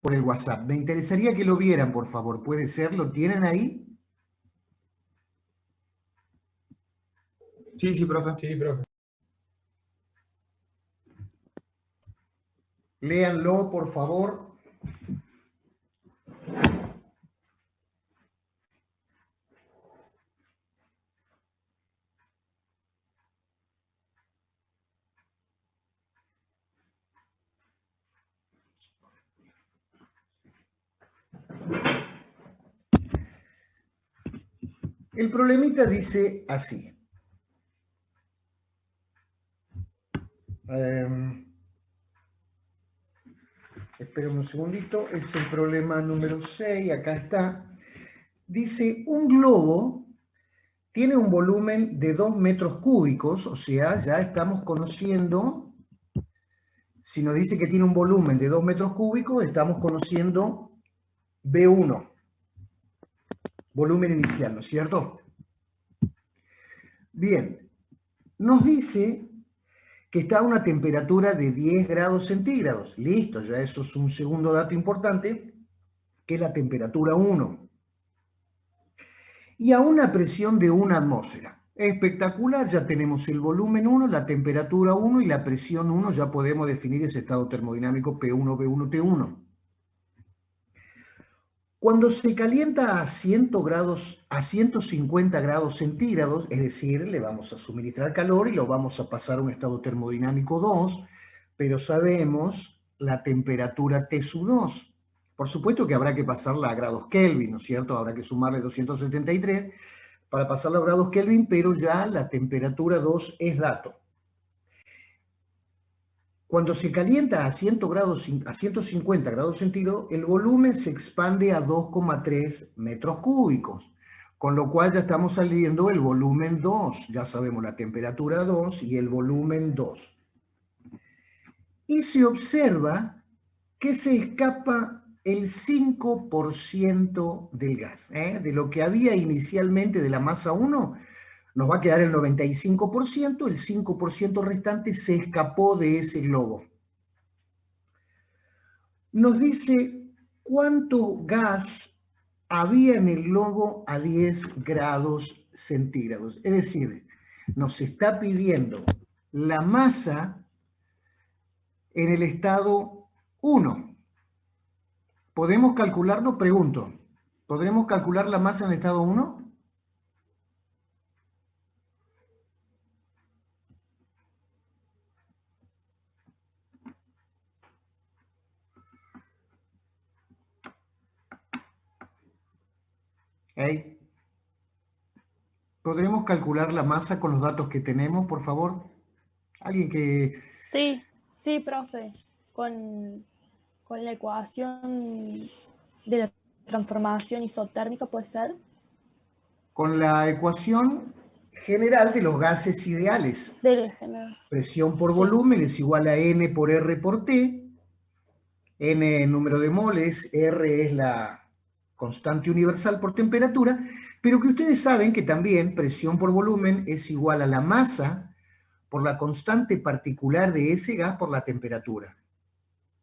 por el WhatsApp. Me interesaría que lo vieran, por favor. ¿Puede ser? ¿Lo tienen ahí? Sí, profe. Sí, profe. Léanlo, por favor. El problemita dice así. Esperen un segundito, es el problema número 6, acá está. Dice, un globo tiene un volumen de 2 metros cúbicos, o sea, ya estamos conociendo, si nos dice que tiene un volumen de 2 metros cúbicos, estamos conociendo B1, volumen inicial, ¿no es cierto? Bien, nos dice que está a una temperatura de 10 grados centígrados. Listo, ya eso es un segundo dato importante, que es la temperatura 1. Y a una presión de 1 atmósfera. Espectacular, ya tenemos el volumen 1, la temperatura 1 y la presión 1, ya podemos definir ese estado termodinámico P1, B1, T1. Cuando se calienta a 100 grados, a 150 grados centígrados, es decir, le vamos a suministrar calor y lo vamos a pasar a un estado termodinámico 2, pero sabemos la temperatura T2. Por supuesto que habrá que pasarla a grados Kelvin, ¿no es cierto? Habrá que sumarle 273 para pasarla a grados Kelvin, pero ya la temperatura 2 es dato. Cuando se calienta a 150 grados centígrados, el volumen se expande a 2,3 metros cúbicos, con lo cual ya estamos saliendo el volumen 2, ya sabemos la temperatura 2 y el volumen 2. Y se observa que se escapa el 5% del gas, de lo que había inicialmente de la masa 1, nos va a quedar el 95%, el 5% restante se escapó de ese globo. Nos dice cuánto gas había en el globo a 10 grados centígrados. Es decir, nos está pidiendo la masa en el estado 1. ¿Podemos calcularlo? Pregunto. ¿Podremos calcular la masa en el estado 1? ¿Eh? ¿Podremos calcular la masa con los datos que tenemos, por favor? Alguien que... Sí, profe. Con la ecuación de la transformación isotérmica, ¿puede ser? Con la ecuación general de los gases ideales. Del general. Presión por volumen es igual a N por R por T. N número de moles, R es la constante universal por temperatura, pero que ustedes saben que también presión por volumen es igual a la masa por la constante particular de ese gas por la temperatura.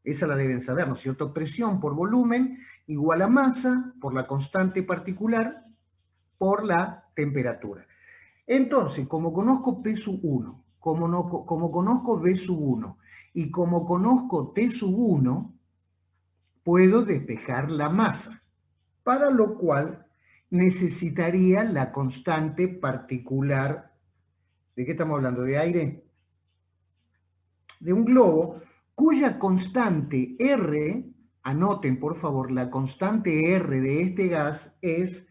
Esa la deben saber, ¿no es cierto? Presión por volumen igual a masa por la constante particular por la temperatura. Entonces, como conozco P sub 1, como conozco B sub 1 y como conozco T sub 1, puedo despejar la masa, para lo cual necesitaría la constante particular. ¿De qué estamos hablando? ¿De aire? De un globo cuya constante R, anoten por favor, la constante R de este gas es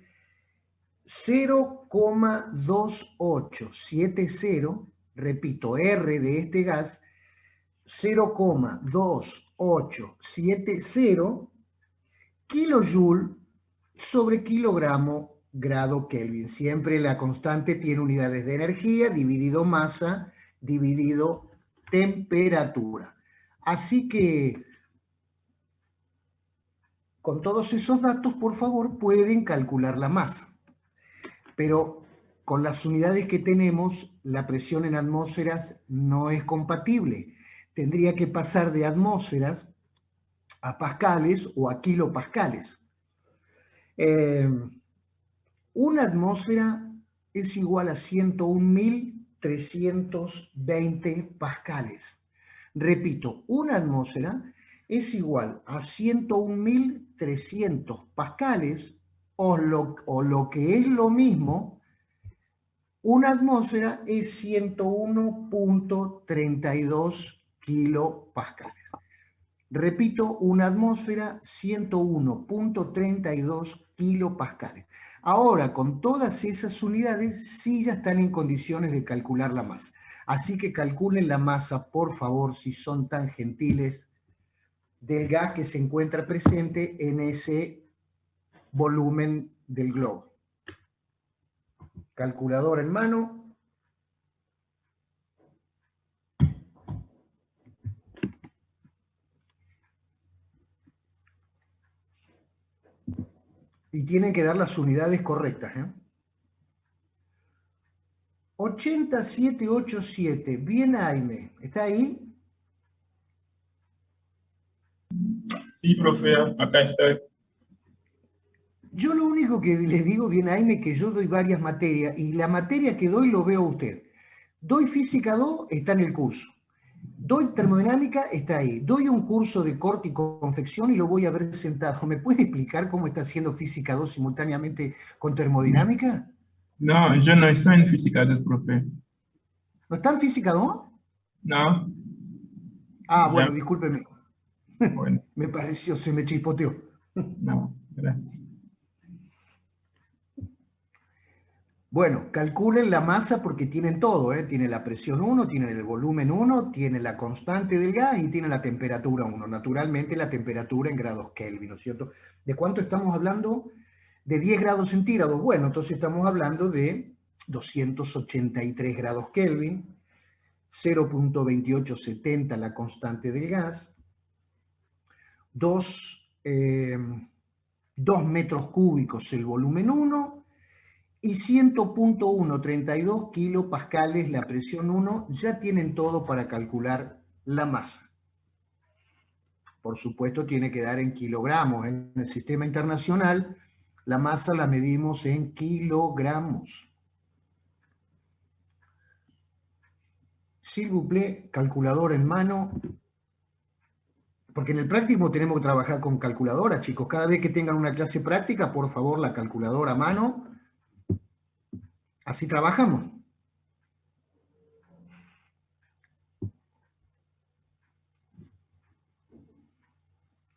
0,2870, repito, R de este gas, 0,2870 kilojoule sobre kilogramo grado Kelvin. Siempre la constante tiene unidades de energía, dividido masa, dividido temperatura. Así que, con todos esos datos, por favor, pueden calcular la masa. Pero con las unidades que tenemos, la presión en atmósferas no es compatible. Tendría que pasar de atmósferas a pascales o a kilopascales. Una atmósfera es igual a 101.320 pascales. Repito, una atmósfera es igual a 101.300 pascales o lo que es lo mismo, una atmósfera es 101.32 kilopascales. Repito, una atmósfera 101.32 kilopascales. Ahora, con todas esas unidades, sí ya están en condiciones de calcular la masa. Así que calculen la masa, por favor, si son tan gentiles, del gas que se encuentra presente en ese volumen del globo. Calculadora en mano. Y tienen que dar las unidades correctas, 8787, bien Jaime, ¿está ahí? Sí, profe, acá estoy. Yo lo único que les digo, bien Jaime, es que yo doy varias materias y la materia que doy lo veo a usted. Doy física 2, está en el curso. Doy termodinámica, está ahí. Doy un curso de corte y confección y lo voy a ver sentado. ¿Me puede explicar cómo está haciendo física 2 simultáneamente con termodinámica? No, yo no estoy en física 2, profe. ¿No está en física 2? No, Ah, ya, bueno, discúlpeme. bueno, Me pareció, se me chispoteó. no, gracias. Bueno, calculen la masa porque tienen todo, ¿eh? Tienen la presión 1, tienen el volumen 1, tienen la constante del gas y tienen la temperatura 1. Naturalmente la temperatura en grados Kelvin, ¿no es cierto? ¿De cuánto estamos hablando? De 10 grados centígrados. Bueno, entonces estamos hablando de 283 grados Kelvin, 0.2870 la constante del gas, 2 metros cúbicos el volumen 1, y 100.132 kilopascales la presión 1, ya tienen todo para calcular la masa. Por supuesto tiene que dar en kilogramos. En el sistema internacional la masa la medimos en kilogramos. S'il vous plaît, calculadora en mano, porque en el práctico tenemos que trabajar con calculadora, chicos. Cada vez que tengan una clase práctica, por favor, la calculadora a mano. Así trabajamos.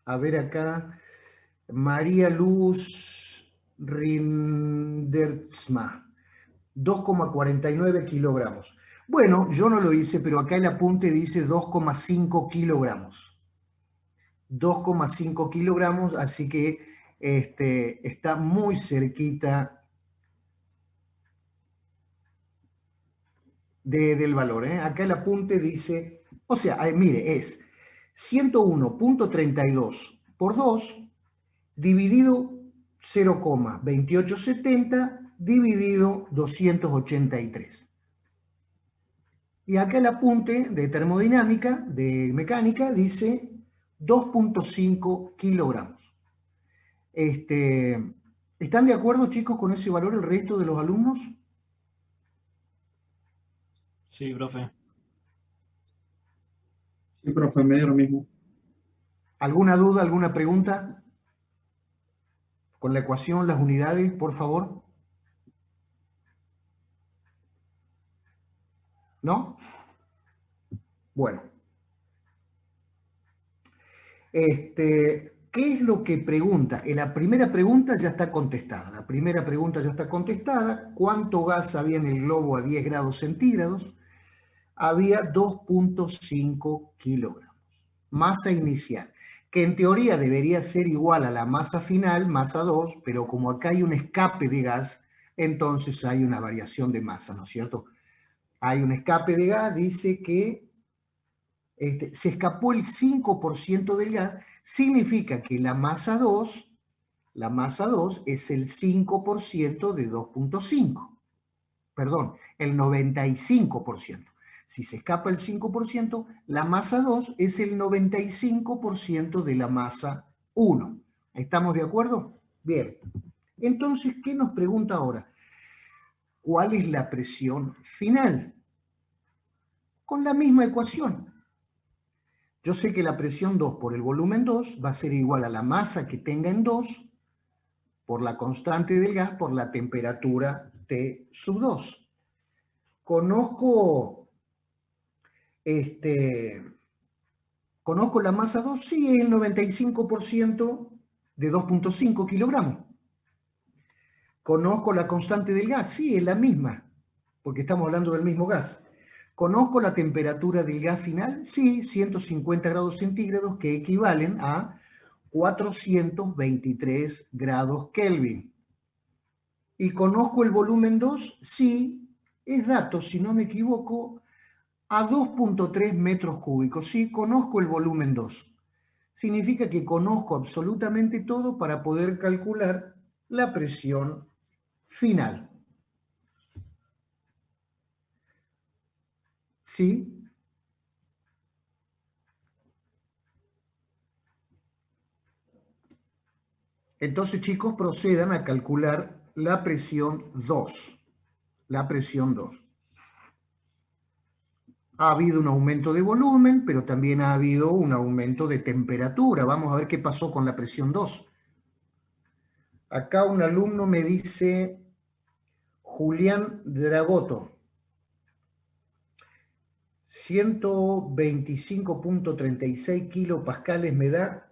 A ver acá, María Luz Rindertsma, 2,49 kilogramos. Bueno, yo no lo hice, pero acá el apunte dice 2,5 kilogramos. 2,5 kilogramos, así que está muy cerquita del valor. Acá el apunte dice, o sea, mire, es 101.32 por 2 dividido 0,2870 dividido 283. Y acá el apunte de termodinámica, de mecánica, dice 2,5 kilogramos. ¿Están de acuerdo, chicos, con ese valor el resto de los alumnos? Sí, profe. Sí, profe, me dio lo mismo. ¿Alguna duda, alguna pregunta? Con la ecuación, las unidades, por favor. ¿No? Bueno. ¿Qué es lo que pregunta? La primera pregunta ya está contestada. La primera pregunta ya está contestada. ¿Cuánto gas había en el globo a 10 grados centígrados? Había 2,5 kilogramos. Masa inicial, que en teoría debería ser igual a la masa final, masa 2, pero como acá hay un escape de gas, entonces hay una variación de masa, ¿no es cierto? Hay un escape de gas, dice que se escapó el 5% del gas, significa que la masa 2 es el 5% de 2,5. Perdón, el 95%. Si se escapa el 5%, la masa 2 es el 95% de la masa 1. ¿Estamos de acuerdo? Bien. Entonces, ¿qué nos pregunta ahora? ¿Cuál es la presión final? Con la misma ecuación. Yo sé que la presión 2 por el volumen 2 va a ser igual a la masa que tenga en 2 por la constante del gas por la temperatura T sub 2. ¿Conozco la masa 2? Sí, es el 95% de 2.5 kilogramos. ¿Conozco la constante del gas? Sí, es la misma, porque estamos hablando del mismo gas. ¿Conozco la temperatura del gas final? Sí, 150 grados centígrados, que equivalen a 423 grados Kelvin. ¿Y conozco el volumen 2? Sí, es dato, si no me equivoco, a 2.3 metros cúbicos. Sí, conozco el volumen 2. Significa que conozco absolutamente todo para poder calcular la presión final. ¿Sí? Entonces, chicos, procedan a calcular la presión 2. La presión 2. Ha habido un aumento de volumen, pero también ha habido un aumento de temperatura. Vamos a ver qué pasó con la presión 2. Acá un alumno me dice, Julián Dragoto, 125.36 kilopascales me da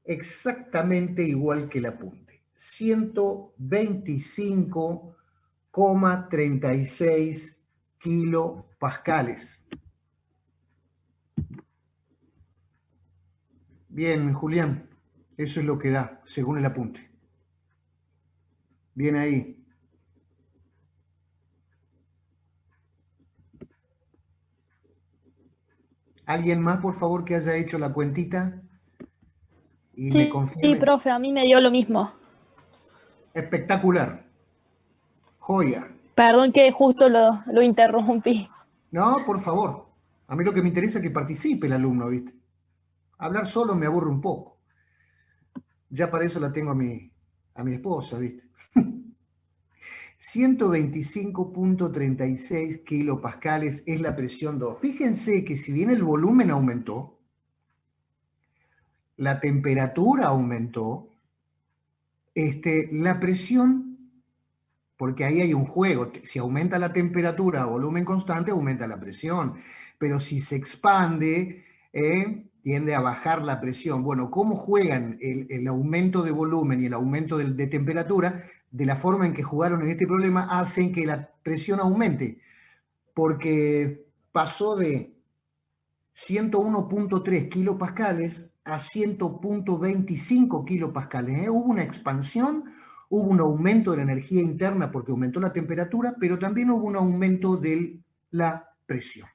exactamente igual que el apunte. 125,36 kilopascales. Bien, Julián, eso es lo que da, según el apunte. Bien ahí. ¿Alguien más, por favor, que haya hecho la cuentita? Y me Sí, confirme. profe, a mí me dio lo mismo. Espectacular. Joya. Perdón que justo lo interrumpí. No, por favor. A mí lo que me interesa es que participe el alumno, ¿viste? Hablar solo me aburre un poco. Ya para eso la tengo a mi esposa, ¿viste? 125.36 kilopascales es la presión 2. Fíjense que si bien el volumen aumentó, la temperatura aumentó, la presión, porque ahí hay un juego, si aumenta la temperatura a volumen constante, aumenta la presión, pero si se expande, tiende a bajar la presión. Bueno, ¿cómo juegan el aumento de volumen y el aumento de temperatura? De la forma en que jugaron en este problema, hacen que la presión aumente, porque pasó de 101.3 kilopascales a 100.25 kilopascales. Hubo una expansión, hubo un aumento de la energía interna porque aumentó la temperatura, pero también hubo un aumento de la presión.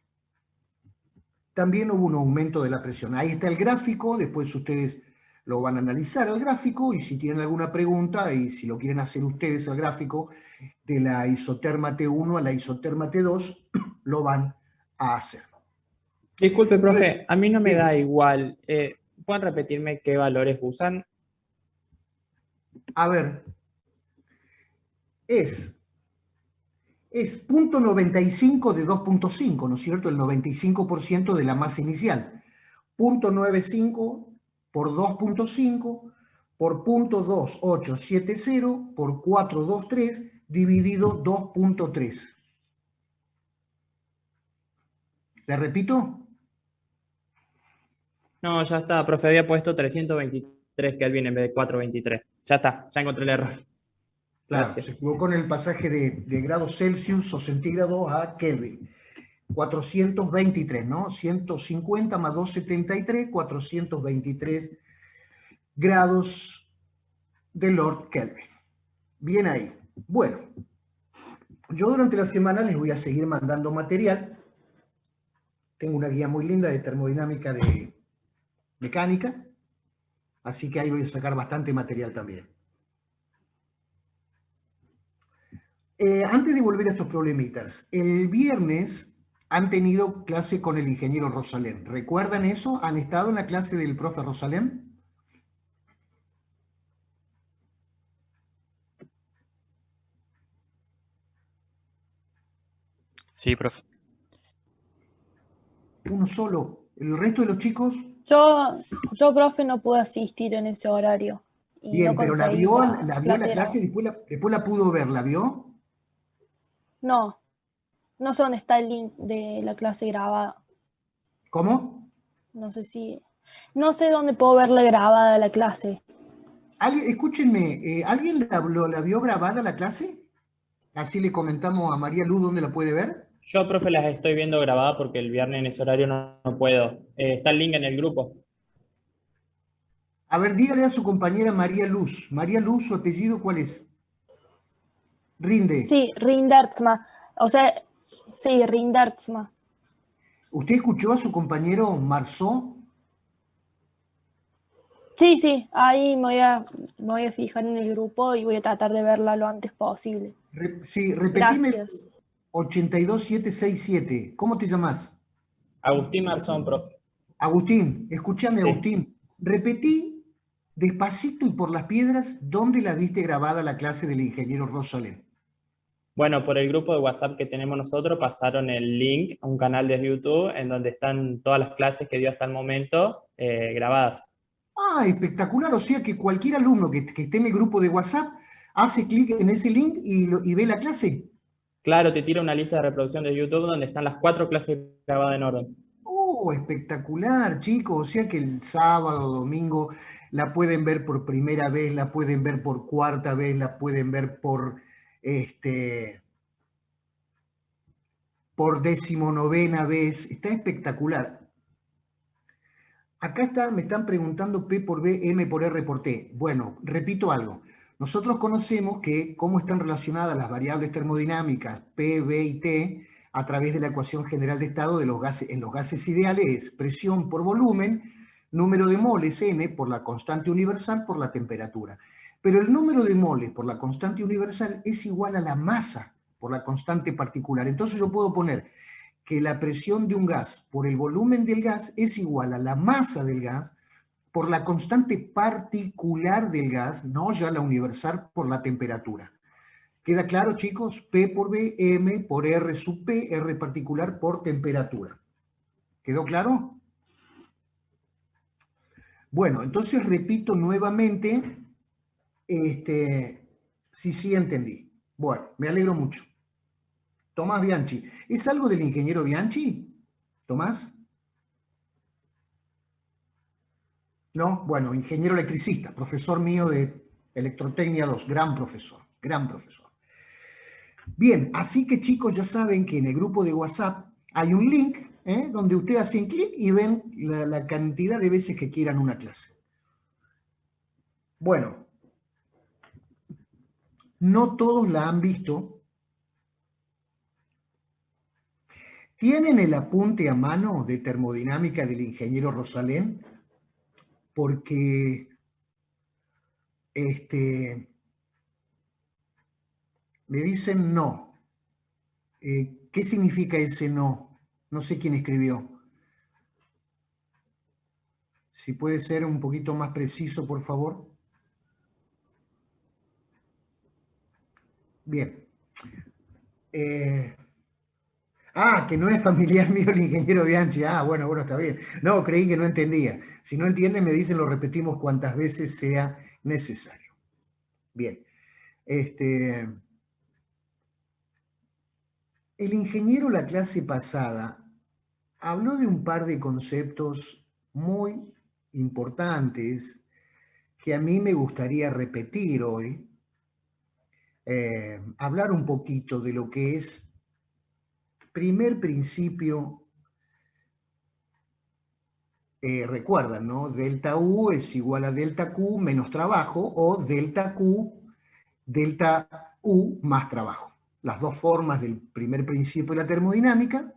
También hubo un aumento de la presión. Ahí está el gráfico, después ustedes lo van a analizar el gráfico y si tienen alguna pregunta y si lo quieren hacer ustedes el gráfico de la isoterma T1 a la isoterma T2, lo van a hacer. Disculpe, profe, a mí no me da igual. ¿Pueden repetirme qué valores usan? A ver, es 0.95 de 2.5, ¿no es cierto? El 95% de la masa inicial. 0.95 por 2.5 por 0.2870 por 423 dividido 2.3. ¿Le repito? No, ya está, profe, había puesto 323 Kelvin en vez de 423. Ya está, ya encontré el error. Claro, Gracias. se equivocó en el pasaje de grados Celsius o centígrados a Kelvin. 423, ¿no? 150 más 273, 423 grados de Lord Kelvin. Bien ahí. Bueno, yo durante la semana les voy a seguir mandando material. Tengo una guía muy linda de termodinámica de mecánica, así que ahí voy a sacar bastante material también. Antes de volver a estos problemitas, el viernes han tenido clase con el ingeniero Rosalén. ¿Recuerdan eso? ¿Han estado en la clase del profe Rosalén? Sí, profe. Uno solo. ¿El resto de los chicos? Yo, profe, no pude asistir en ese horario y Bien, no pero conseguí la vio la clase clase y grabada. después la pudo ver, ¿la vio? No, no sé dónde está el link de la clase grabada. ¿Cómo? No sé dónde puedo ver la grabada de la clase. Escúchenme, ¿alguien la vio grabada la clase? Así le comentamos a María Luz dónde la puede ver. Yo, profe, las estoy viendo grabadas porque el viernes en ese horario no puedo. Está el link en el grupo. A ver, dígale a su compañera María Luz. María Luz, ¿su apellido cuál es? Rinde. Sí, Rindertsma. O sea, sí, Rindertsma. ¿Usted escuchó a su compañero Marzó? Sí, ahí me voy a fijar en el grupo y voy a tratar de verla lo antes posible. Sí, repetime Gracias. 82767. ¿Cómo te llamas? Agustín Marzón, profe. Agustín, escúchame, Sí. Agustín. Repetí despacito y por las piedras dónde la viste grabada la clase del ingeniero Rosalén. Bueno, por el grupo de WhatsApp que tenemos nosotros pasaron el link a un canal de YouTube en donde están todas las clases que dio hasta el momento grabadas. Ah, espectacular. O sea que cualquier alumno que esté en el grupo de WhatsApp hace clic en ese link y ve la clase. Claro, te tira una lista de reproducción de YouTube donde están las 4 clases grabadas en orden. Oh, espectacular, chicos. O sea que el sábado, domingo, la pueden ver por primera vez, la pueden ver por cuarta vez, la pueden ver por 19ª vez. Está espectacular. Acá está, me están preguntando P por B, M por R por T. Bueno, repito algo. Nosotros conocemos que cómo están relacionadas las variables termodinámicas P, B y T a través de la ecuación general de estado de los gases. En los gases ideales es presión por volumen, número de moles N por la constante universal por la temperatura. Pero el número de moles por la constante universal es igual a la masa por la constante particular. Entonces yo puedo poner que la presión de un gas por el volumen del gas es igual a la masa del gas por la constante particular del gas, no ya la universal por la temperatura. ¿Queda claro, chicos? P por B, M por R sub P, R particular por temperatura. ¿Quedó claro? Bueno, entonces repito nuevamente, sí entendí. Bueno, me alegro mucho. Tomás Bianchi. ¿Es algo del ingeniero Bianchi? ¿Tomás? ¿No? Bueno, ingeniero electricista, profesor mío de Electrotecnia 2, gran profesor, gran profesor. Bien, así que chicos ya saben que en el grupo de WhatsApp hay un link donde ustedes hacen clic y ven la cantidad de veces que quieran una clase. Bueno, no todos la han visto. ¿Tienen el apunte a mano de termodinámica del ingeniero Rosalén? Porque me dicen no. ¿Qué significa ese no? No sé quién escribió. Si puede ser un poquito más preciso, por favor. Bien. Que no es familiar mío el ingeniero Bianchi. Bueno, está bien. No, creí que no entendía. Si no entienden, me dicen, lo repetimos cuantas veces sea necesario. Bien. El ingeniero la clase pasada habló de un par de conceptos muy importantes que a mí me gustaría repetir hoy. Hablar un poquito de lo que es primer principio. Recuerdan, ¿no? Delta U es igual a delta Q menos trabajo o delta Q, delta U más trabajo. Las dos formas del primer principio de la termodinámica.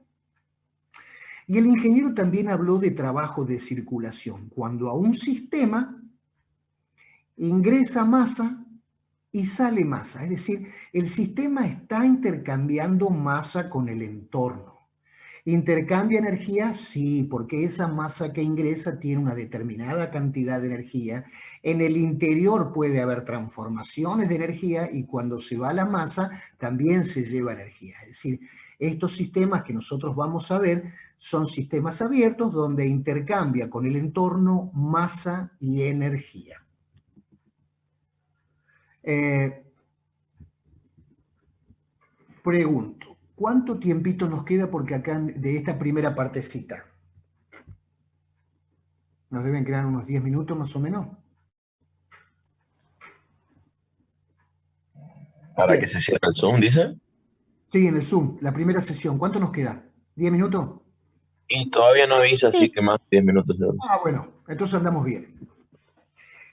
Y el ingeniero también habló de trabajo de circulación, cuando a un sistema ingresa masa y sale masa. Es decir, el sistema está intercambiando masa con el entorno. ¿Intercambia energía? Sí, porque esa masa que ingresa tiene una determinada cantidad de energía. En el interior puede haber transformaciones de energía y cuando se va la masa también se lleva energía. Es decir, estos sistemas que nosotros vamos a ver son sistemas abiertos donde intercambia con el entorno masa y energía. Pregunto, ¿cuánto tiempito nos queda porque acá de esta primera partecita? Nos deben quedar unos 10 minutos más o menos. ¿Para Bien. que se cierre el Zoom, dice? Sí, en el Zoom, la primera sesión. ¿Cuánto nos queda? ¿10 minutos? Y todavía no avisa, así Sí. que más de 10 minutos. Ah, bueno, entonces andamos bien.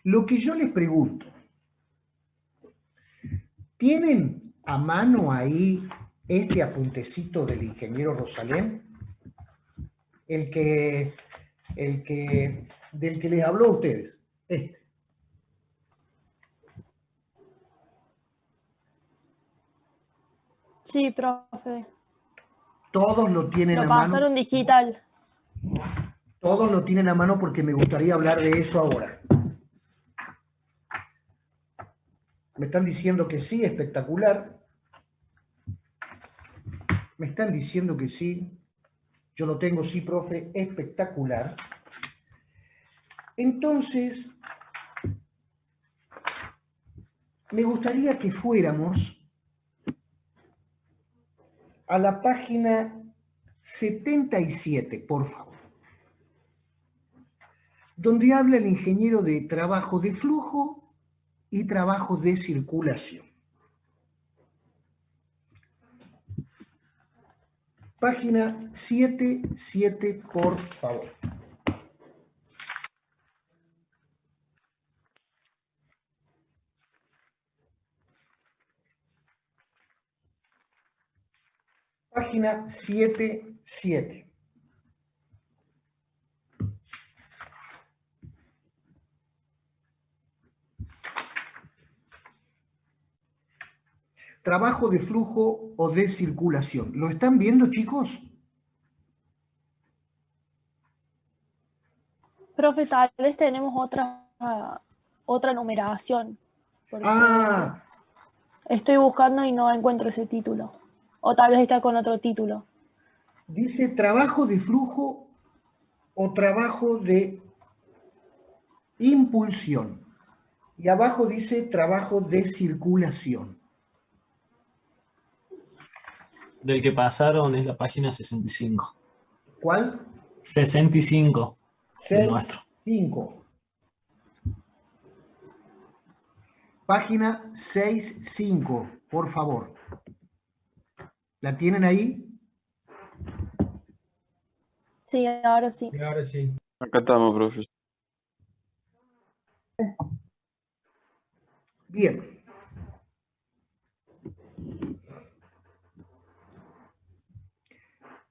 Lo que yo les pregunto, ¿tienen a mano ahí este apuntecito del ingeniero Rosalén? Del que les habló a ustedes. Este. Sí, profe. Todos lo tienen Lo a mano. pasaron digital. Todos lo tienen a mano porque me gustaría hablar de eso ahora. Me están diciendo que sí, espectacular. Me están diciendo que sí. Yo lo tengo, sí, profe, espectacular. Entonces, me gustaría que fuéramos a la página 77, por favor, donde habla el ingeniero de trabajo de flujo y trabajo de circulación. Página 77, por favor. Página 77. Trabajo de flujo o de circulación. ¿Lo están viendo, chicos? Profe, tal vez tenemos otra numeración. Porque estoy buscando y no encuentro ese título. O tal vez está con otro título. Dice trabajo de flujo o trabajo de impulsión. Y abajo dice trabajo de circulación. Del que pasaron es la página 65. ¿Cuál? 65 del 6, nuestro. 5. Página 65, por favor. ¿La tienen ahí? Sí, ahora sí. Y ahora sí. Acá estamos, profe. Bien.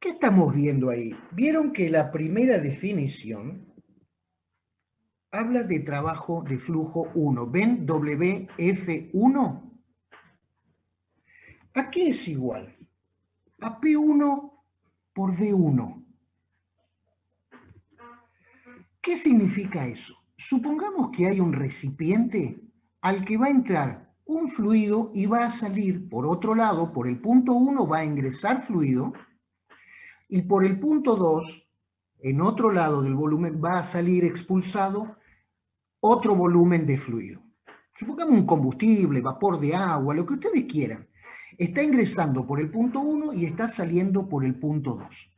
¿Qué estamos viendo ahí? Vieron que la primera definición habla de trabajo de flujo 1. ¿Ven WF1? ¿A qué es igual? A P1 por V1. ¿Qué significa eso? Supongamos que hay un recipiente al que va a entrar un fluido y va a salir por otro lado, por el punto 1 va a ingresar fluido y por el punto 2, en otro lado del volumen, va a salir expulsado otro volumen de fluido. Supongamos un combustible, vapor de agua, lo que ustedes quieran. Está ingresando por el punto 1 y está saliendo por el punto 2.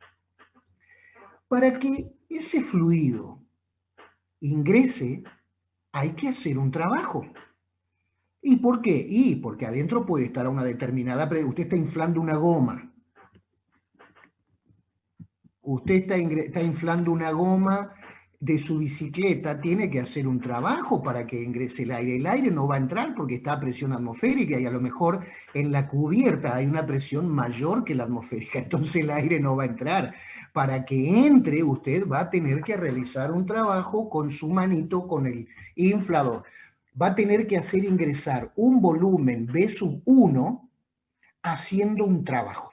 Para que ese fluido ingrese, hay que hacer un trabajo. ¿Y por qué? Y porque adentro puede estar a una determinada... Usted está inflando una goma. Usted está inflando una goma de su bicicleta, tiene que hacer un trabajo para que ingrese el aire. El aire no va a entrar porque está a presión atmosférica y a lo mejor en la cubierta hay una presión mayor que la atmosférica, entonces el aire no va a entrar. Para que entre, usted va a tener que realizar un trabajo con su manito, con el inflador. Va a tener que hacer ingresar un volumen B sub 1 haciendo un trabajo.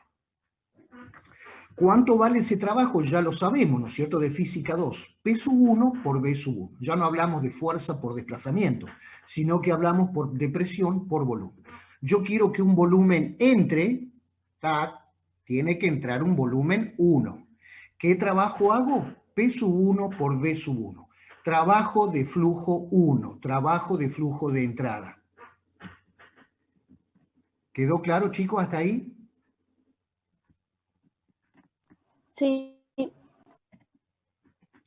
¿Cuánto vale ese trabajo? Ya lo sabemos, ¿no es cierto? De física 2. P sub 1 por V sub 1. Ya no hablamos de fuerza por desplazamiento, sino que hablamos de presión por volumen. Yo quiero que un volumen entre, tiene que entrar un volumen 1. ¿Qué trabajo hago? P sub 1 por V sub 1. Trabajo de flujo 1, trabajo de flujo de entrada. ¿Quedó claro, chicos, hasta ahí? Sí.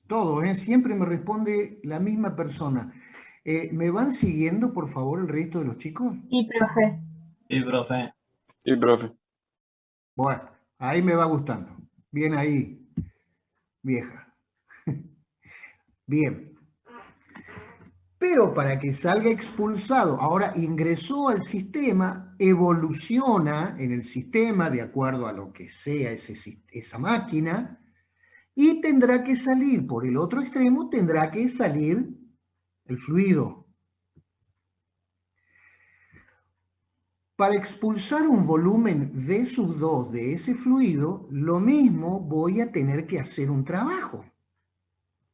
Todo, ¿eh? Siempre me responde la misma persona. ¿Me van siguiendo, por favor, el resto de los chicos? Y profe. Sí, profe. Sí, profe. Bueno, ahí me va gustando. Bien ahí, vieja. Bien. Pero para que salga expulsado, ahora ingresó al sistema, evoluciona en el sistema de acuerdo a lo que sea esa máquina, y tendrá que salir por el otro extremo, tendrá que salir el fluido. Para expulsar un volumen V sub 2 de ese fluido, lo mismo voy a tener que hacer un trabajo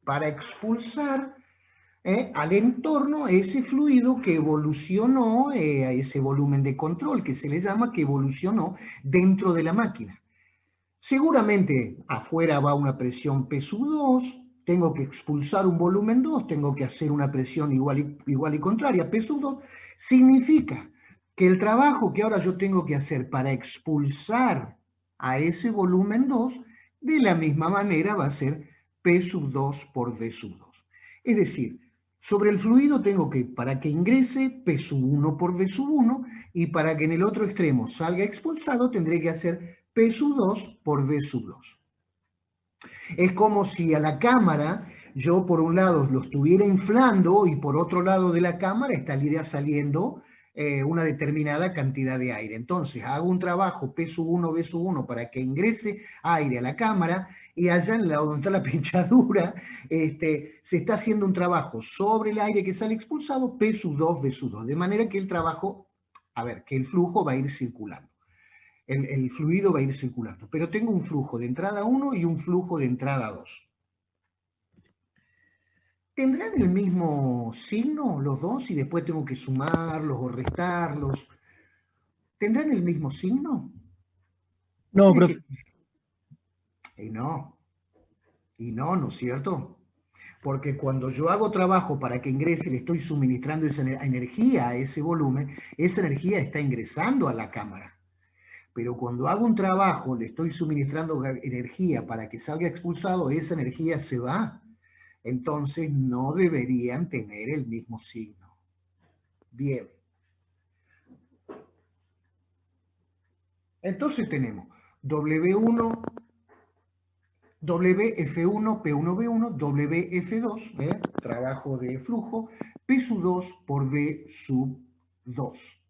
para expulsar al entorno ese fluido que evolucionó, a ese volumen de control que se le llama, que evolucionó dentro de la máquina. Seguramente afuera va una presión P sub 2, tengo que expulsar un volumen 2, tengo que hacer una presión igual y contraria, P sub 2, significa que el trabajo que ahora yo tengo que hacer para expulsar a ese volumen 2, de la misma manera va a ser P sub 2 por V sub 2. Es decir, sobre el fluido tengo que, para que ingrese, P sub 1 por V sub 1, y para que en el otro extremo salga expulsado, tendré que hacer P sub 2 por V sub 2. Es como si a la cámara yo por un lado lo estuviera inflando y por otro lado de la cámara estaría saliendo una determinada cantidad de aire. Entonces hago un trabajo P sub 1, V sub 1 para que ingrese aire a la cámara, y allá en donde está la pinchadura se está haciendo un trabajo sobre el aire que sale expulsado, P sub 2, V sub 2, de manera que el trabajo, que el flujo va a ir circulando. El fluido va a ir circulando, pero tengo un flujo de entrada 1 y un flujo de entrada 2. ¿Tendrán el mismo signo los dos y después tengo que sumarlos o restarlos? ¿Tendrán el mismo signo? No, profe. Y no, ¿no es cierto? Porque cuando yo hago trabajo para que ingrese, le estoy suministrando esa energía a ese volumen, esa energía está ingresando a la cámara. Pero cuando hago un trabajo, le estoy suministrando energía para que salga expulsado, esa energía se va. Entonces no deberían tener el mismo signo. Bien. Entonces tenemos W1, WF1, P1V1, WF2, trabajo de flujo, P sub 2 por V sub 2.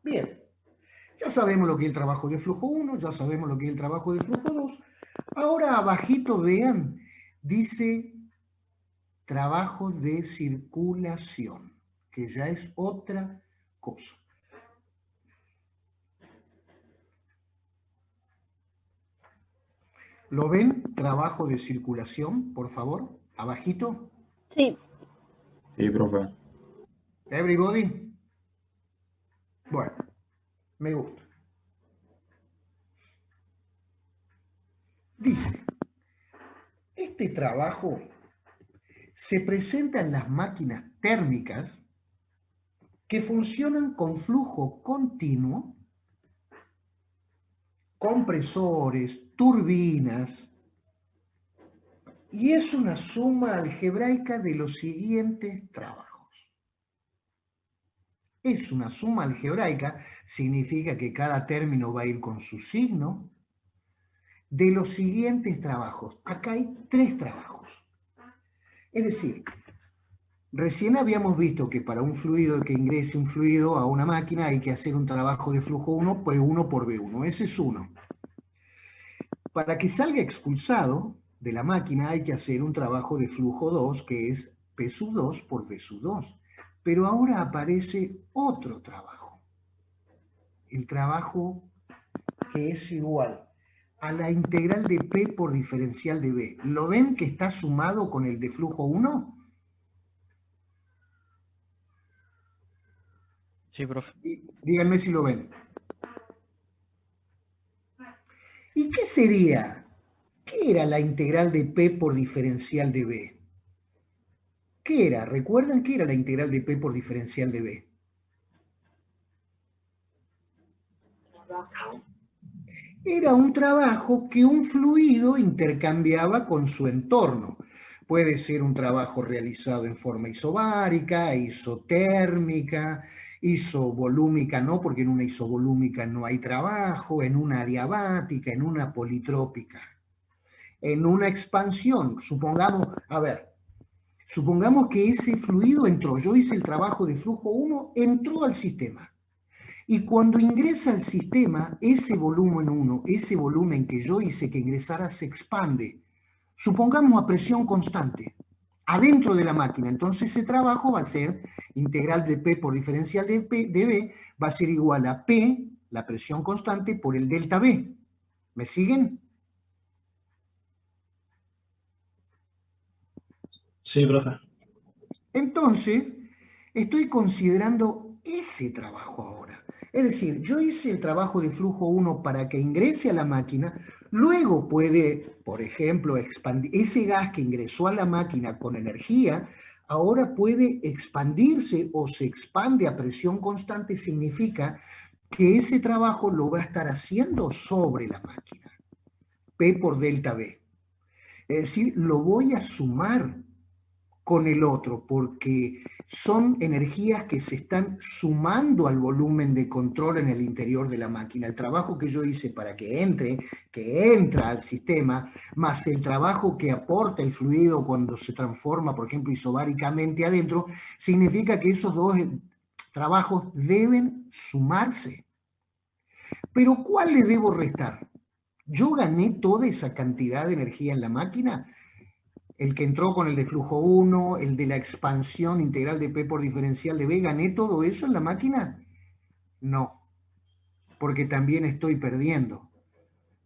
Bien. Ya sabemos lo que es el trabajo de flujo 1, ya sabemos lo que es el trabajo de flujo 2. Ahora abajito, vean, dice trabajo de circulación, que ya es otra cosa. ¿Lo ven? Trabajo de circulación, por favor, abajito. Sí. Sí, profe. Everybody. Bueno, me gusta. Dice, este trabajo se presenta en las máquinas térmicas que funcionan con flujo continuo, compresores, turbinas, y es una suma algebraica de los siguientes trabajos. Es una suma algebraica, significa que cada término va a ir con su signo, de los siguientes trabajos. Acá hay 3 trabajos. Es decir, recién habíamos visto que para un fluido, que ingrese un fluido a una máquina, hay que hacer un trabajo de flujo 1, pues 1 por V1. Ese es 1. Para que salga expulsado de la máquina hay que hacer un trabajo de flujo 2, que es P sub 2 por V sub 2. Pero ahora aparece otro trabajo. El trabajo que es igual a la integral de P por diferencial de B. ¿Lo ven que está sumado con el de flujo 1? Sí, profe. Díganme si lo ven. ¿Y qué sería? ¿Qué era la integral de P por diferencial de B? ¿Qué era? ¿Recuerdan qué era la integral de P por diferencial de B? Era un trabajo que un fluido intercambiaba con su entorno. Puede ser un trabajo realizado en forma isobárica, isotérmica, isovolúmica no, porque en una isovolúmica no hay trabajo, en una adiabática, en una politrópica. En una expansión, supongamos que ese fluido entró, yo hice el trabajo de flujo 1, entró al sistema. Y cuando ingresa al sistema, ese volumen 1, ese volumen que yo hice que ingresara, se expande. Supongamos a presión constante, adentro de la máquina. Entonces ese trabajo va a ser integral de P por diferencial de B, va a ser igual a P, la presión constante, por el delta B. ¿Me siguen? Sí, profe. Entonces, estoy considerando ese trabajo ahora. Es decir, yo hice el trabajo de flujo 1 para que ingrese a la máquina, luego puede, por ejemplo, expandir ese gas que ingresó a la máquina con energía, ahora puede expandirse o se expande a presión constante, significa que ese trabajo lo va a estar haciendo sobre la máquina, P por delta B. Es decir, lo voy a sumar con el otro, porque son energías que se están sumando al volumen de control en el interior de la máquina. El trabajo que yo hice para que entre, que entra al sistema, más el trabajo que aporta el fluido cuando se transforma, por ejemplo, isobáricamente adentro, significa que esos dos trabajos deben sumarse. Pero ¿cuál le debo restar? ¿Yo gané toda esa cantidad de energía en la máquina? El que entró con el de flujo 1, el de la expansión integral de P por diferencial de B, ¿gané todo eso en la máquina? No, porque también estoy perdiendo,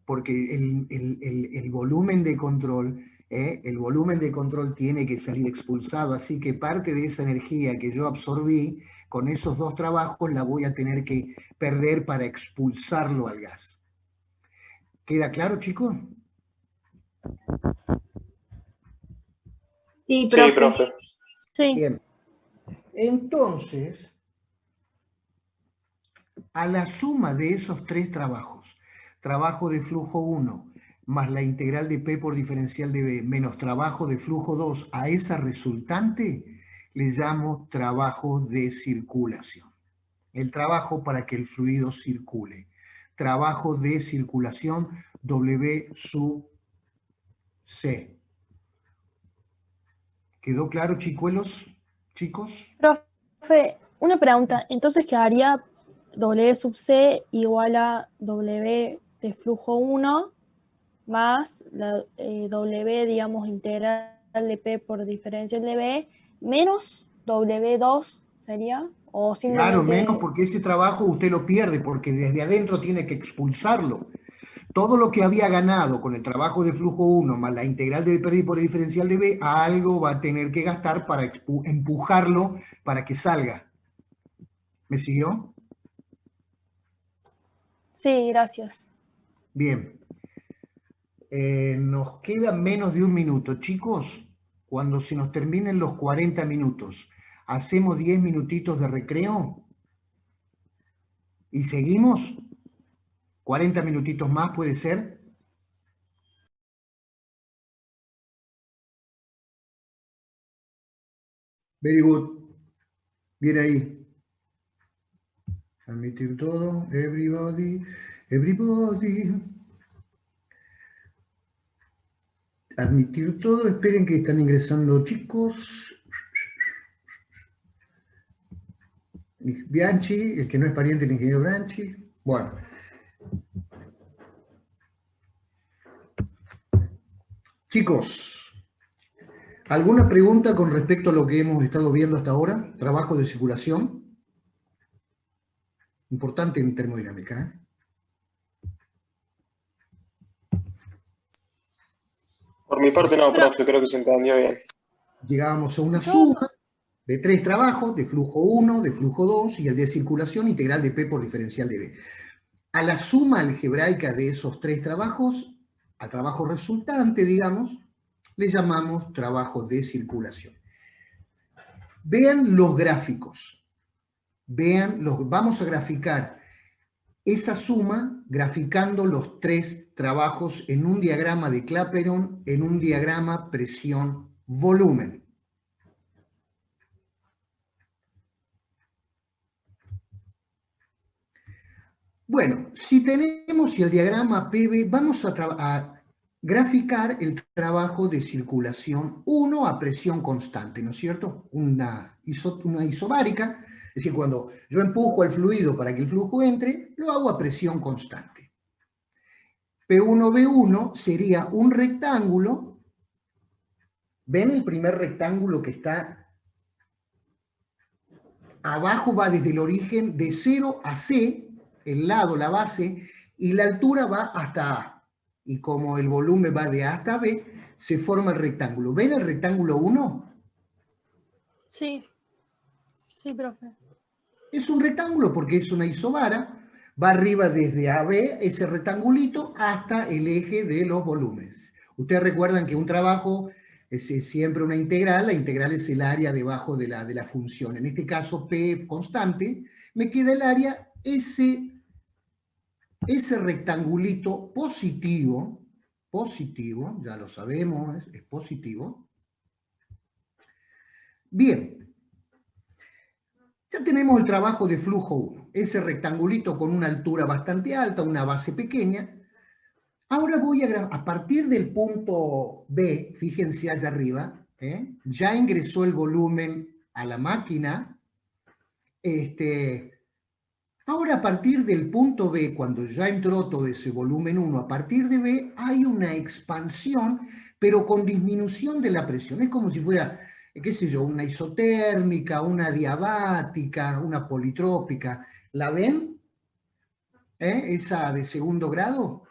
porque el volumen de control, el volumen de control tiene que salir expulsado, así que parte de esa energía que yo absorbí con esos dos trabajos la voy a tener que perder para expulsarlo al gas. ¿Queda claro, chicos? Sí, profe. Sí. Bien. Entonces, a la suma de esos tres trabajos, trabajo de flujo 1 más la integral de P por diferencial de B menos trabajo de flujo 2, a esa resultante le llamo trabajo de circulación. El trabajo para que el fluido circule. Trabajo de circulación W sub C. ¿Quedó claro, chicuelos, chicos? Profe, una pregunta. Entonces quedaría W sub C igual a W de flujo 1 más la W, digamos, integral de P por diferencial de B menos W2 sería, o simplemente... Claro, menos porque ese trabajo usted lo pierde, porque desde adentro tiene que expulsarlo. Todo lo que había ganado con el trabajo de flujo 1 más la integral de P por diferencial de B, algo va a tener que gastar para empujarlo para que salga. ¿Me siguió? Sí, gracias. Bien. Nos queda menos de un minuto. Chicos, cuando se nos terminen los 40 minutos, ¿hacemos 10 minutitos de recreo? ¿Y seguimos? ¿40 minutitos más puede ser? Very good. Bien ahí. Admitir todo. Everybody. Everybody. Admitir todo. Esperen que están ingresando chicos. Bianchi, el que no es pariente del ingeniero Bianchi. Bueno. Chicos, ¿alguna pregunta con respecto a lo que hemos estado viendo hasta ahora? Trabajo de circulación. Importante en termodinámica, ¿eh? Por mi parte no, profe, creo que se entendió bien. Llegábamos a una Yo suma de 3 trabajos, de flujo 1, de flujo 2 y el de circulación integral de P por diferencial de B. A la suma algebraica de esos 3 trabajos, al trabajo resultante, digamos, le llamamos trabajo de circulación. Vean los gráficos. Vamos a graficar esa suma graficando los 3 trabajos en un diagrama de Clapeyron, en un diagrama presión-volumen. Bueno, si tenemos el diagrama PV, vamos a graficar el trabajo de circulación 1 a presión constante, ¿no es cierto? Una isobárica, es decir, cuando yo empujo el fluido para que el flujo entre, lo hago a presión constante. P1V1 sería un rectángulo. ¿Ven el primer rectángulo que está abajo? Va desde el origen de 0 a C, el lado, la base, y la altura va hasta A. Y como el volumen va de A hasta B, se forma el rectángulo. ¿Ven el rectángulo 1? sí, sí, profe. Es un rectángulo porque es una isobara, va arriba desde AB, ese rectangulito, hasta el eje de los volúmenes. Ustedes recuerdan que un trabajo es siempre una integral, la integral es el área debajo de la función. En este caso, P constante, me queda el área, ese rectangulito positivo, ya lo sabemos, es positivo. Bien, ya tenemos el trabajo de flujo 1, ese rectangulito con una altura bastante alta, una base pequeña. Ahora voy a partir del punto B, fíjense allá arriba, ya ingresó el volumen a la máquina. Ahora a partir del punto B, cuando ya entró todo ese volumen 1, a partir de B hay una expansión, pero con disminución de la presión. Es como si fuera, qué sé yo, una isotérmica, una diabática, una politrópica. ¿La ven? Esa de segundo grado.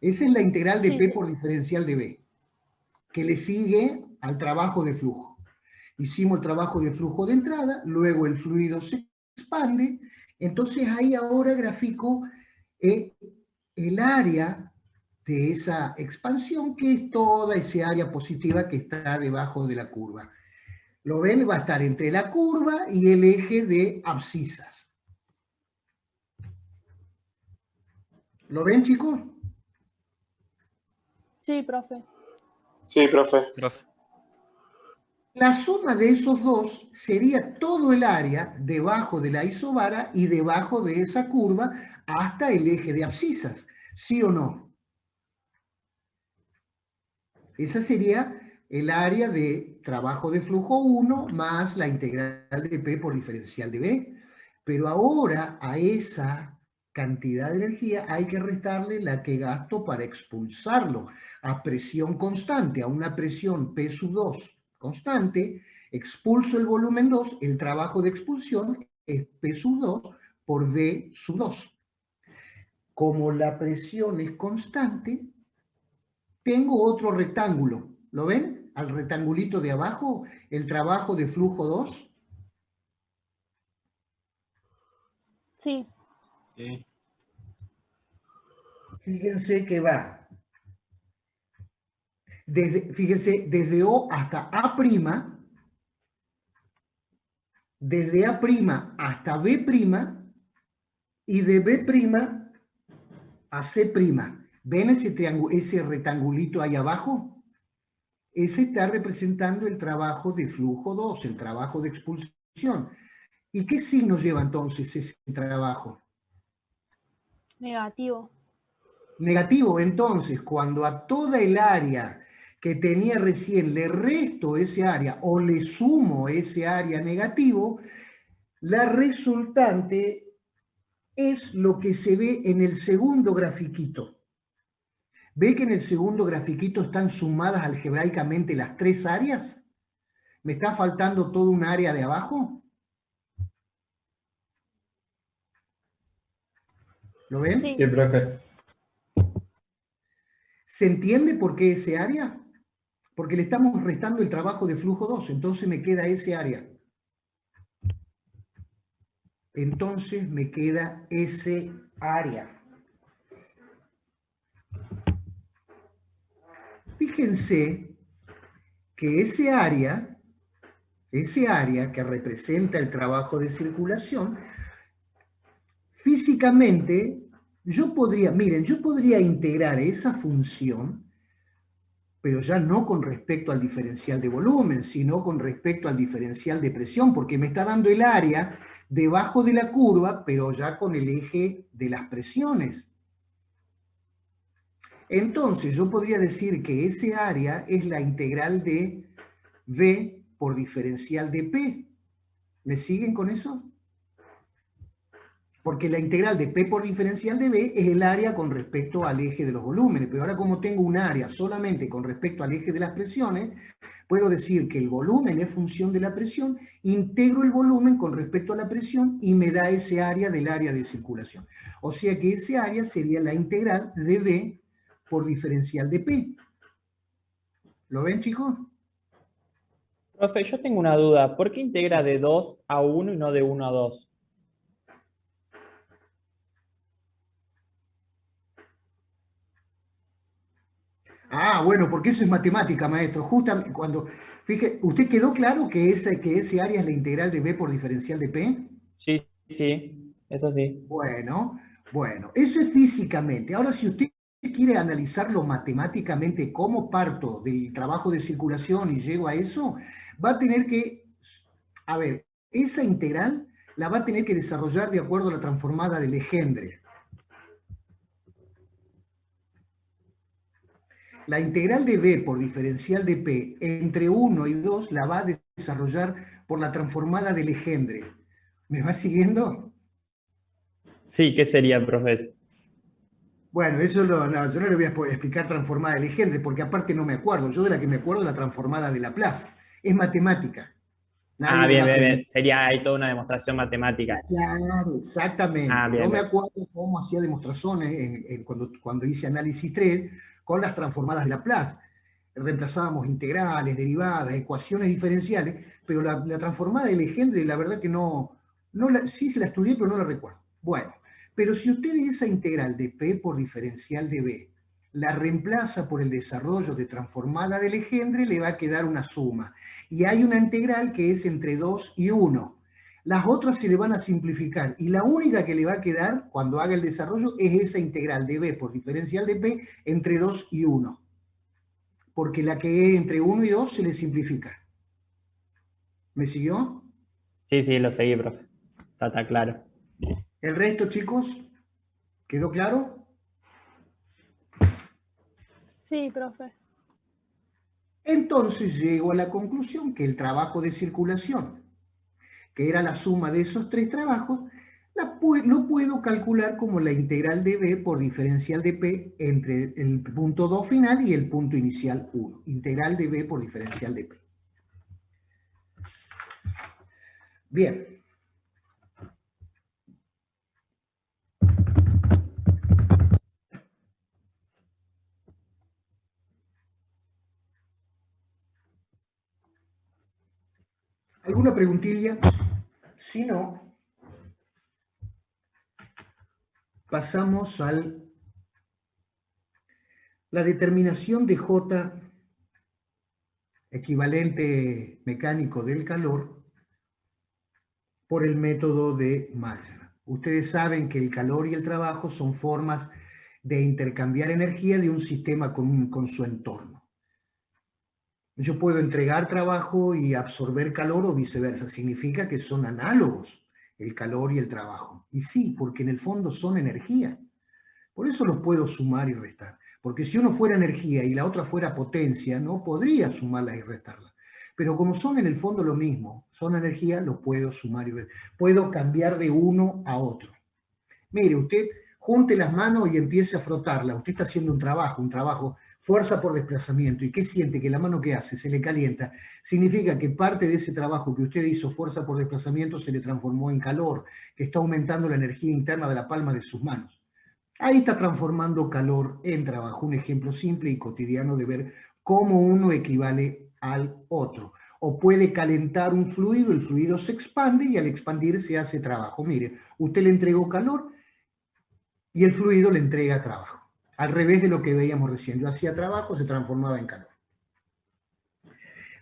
Esa es la integral de Sí, P por diferencial de B, que le sigue al trabajo de flujo. Hicimos el trabajo de flujo de entrada, luego el fluido se expande, entonces ahí ahora grafico el área de esa expansión, que es toda esa área positiva que está debajo de la curva. ¿Lo ven? Va a estar entre la curva y el eje de abscisas. ¿Lo ven, chicos? sí, profe. Sí, profe. La suma de esos dos sería todo el área debajo de la isobara y debajo de esa curva hasta el eje de abscisas, ¿sí o no? Esa sería el área de trabajo de flujo 1 más la integral de P por diferencial de B. Pero ahora a esa cantidad de energía hay que restarle la que gasto para expulsarlo a presión constante, a una presión P sub 2 constante, expulso el volumen 2, el trabajo de expulsión es P sub 2 por V sub 2. Como la presión es constante, tengo otro rectángulo. ¿Lo ven? Al rectangulito de abajo, el trabajo de flujo 2. Sí, Sí. Fíjense que va fíjense, desde O hasta A', desde A' hasta B', y de B' a C'. ¿Ven ese rectangulito ahí abajo? Ese está representando el trabajo de flujo 2, el trabajo de expulsión. ¿Y qué signo lleva entonces ese trabajo? negativo. Negativo. Entonces, cuando a toda el área que tenía recién le resto ese área o le sumo ese área negativo, la resultante es lo que se ve en el segundo grafiquito. ¿Ve que en el segundo grafiquito están sumadas algebraicamente las 3 áreas? ¿Me está faltando todo un área de abajo? ¿Lo ven? Sí, Sí, profe. ¿Se entiende por qué ese área? Porque le estamos restando el trabajo de flujo 2, entonces me queda ese área. Entonces me queda ese área. Fíjense que ese área que representa el trabajo de circulación, físicamente, yo podría integrar esa función, pero ya no con respecto al diferencial de volumen, sino con respecto al diferencial de presión, porque me está dando el área debajo de la curva, pero ya con el eje de las presiones. Entonces, yo podría decir que ese área es la integral de V por diferencial de P. ¿Me siguen con eso? Porque la integral de P por diferencial de V es el área con respecto al eje de los volúmenes, pero ahora como tengo un área solamente con respecto al eje de las presiones, puedo decir que el volumen es función de la presión, integro el volumen con respecto a la presión y me da ese área del área de circulación. O sea que ese área sería la integral de V por diferencial de P. ¿Lo ven, chicos? Profe, yo tengo una duda. ¿Por qué integra de 2 a 1 y no de 1 a 2? Ah, bueno, porque eso es matemática, maestro. Justamente cuando, fíjate, ¿usted quedó claro que ese área es la integral de B por diferencial de P? Sí, sí, eso sí. Bueno, eso es físicamente. Ahora, si usted quiere analizarlo matemáticamente, cómo parto del trabajo de circulación y llego a eso, va a tener que, a ver, esa integral la va a tener que desarrollar de acuerdo a la transformada de Legendre. La integral de B por diferencial de P entre 1 y 2 la va a desarrollar por la transformada de Legendre. ¿Me va siguiendo? Sí, ¿qué sería, profe? Bueno, eso yo no le voy a explicar transformada de Legendre, porque aparte no me acuerdo. Yo de la que me acuerdo es la transformada de Laplace. Es matemática. Bien, bien. Sería ahí toda una demostración matemática. Claro, exactamente. Bien, Yo me bien. acuerdo cómo hacía demostraciones cuando hice análisis 3 con las transformadas de Laplace. Reemplazábamos integrales, derivadas, ecuaciones diferenciales, pero la transformada de Legendre, la verdad que sí se la estudié, pero no la recuerdo. Bueno, pero si usted esa integral de P por diferencial de B la reemplaza por el desarrollo de transformada de Legendre, le va a quedar una suma. Y hay una integral que es entre 2 y 1. Las otras se le van a simplificar, y la única que le va a quedar, cuando haga el desarrollo, es esa integral de B por diferencial de P entre 2 y 1. Porque la que es entre 1 y 2 se le simplifica. ¿Me siguió? Sí, lo seguí, profe. Está claro. ¿El resto, chicos? ¿Quedó claro? Sí, profe. Entonces llego a la conclusión que el trabajo de circulación, que era la suma de esos tres trabajos, lo puedo calcular como la integral de B por diferencial de P entre el punto 2 final y el punto inicial 1. Integral de B por diferencial de P. Bien. ¿Alguna preguntilla? Si no, pasamos a la determinación de J equivalente mecánico del calor por el método de Mayer. Ustedes saben que el calor y el trabajo son formas de intercambiar energía de un sistema con su entorno. Yo puedo entregar trabajo y absorber calor o viceversa. Significa que son análogos el calor y el trabajo. Y sí, porque en el fondo son energía. Por eso los puedo sumar y restar. Porque si uno fuera energía y la otra fuera potencia, no podría sumarla y restarla. Pero como son en el fondo lo mismo, son energía, los puedo sumar y restar. Puedo cambiar de uno a otro. Mire, usted junte las manos y empiece a frotarla. Usted está haciendo un trabajo, fuerza por desplazamiento. ¿Y qué siente? Que la mano que hace se le calienta. Significa que parte de ese trabajo que usted hizo, fuerza por desplazamiento, se le transformó en calor, que está aumentando la energía interna de la palma de sus manos. Ahí está transformando calor en trabajo. Un ejemplo simple y cotidiano de ver cómo uno equivale al otro. O puede calentar un fluido, el fluido se expande y al expandir se hace trabajo. Mire, usted le entregó calor y el fluido le entrega trabajo. Al revés de lo que veíamos recién. Yo hacía trabajo, se transformaba en calor.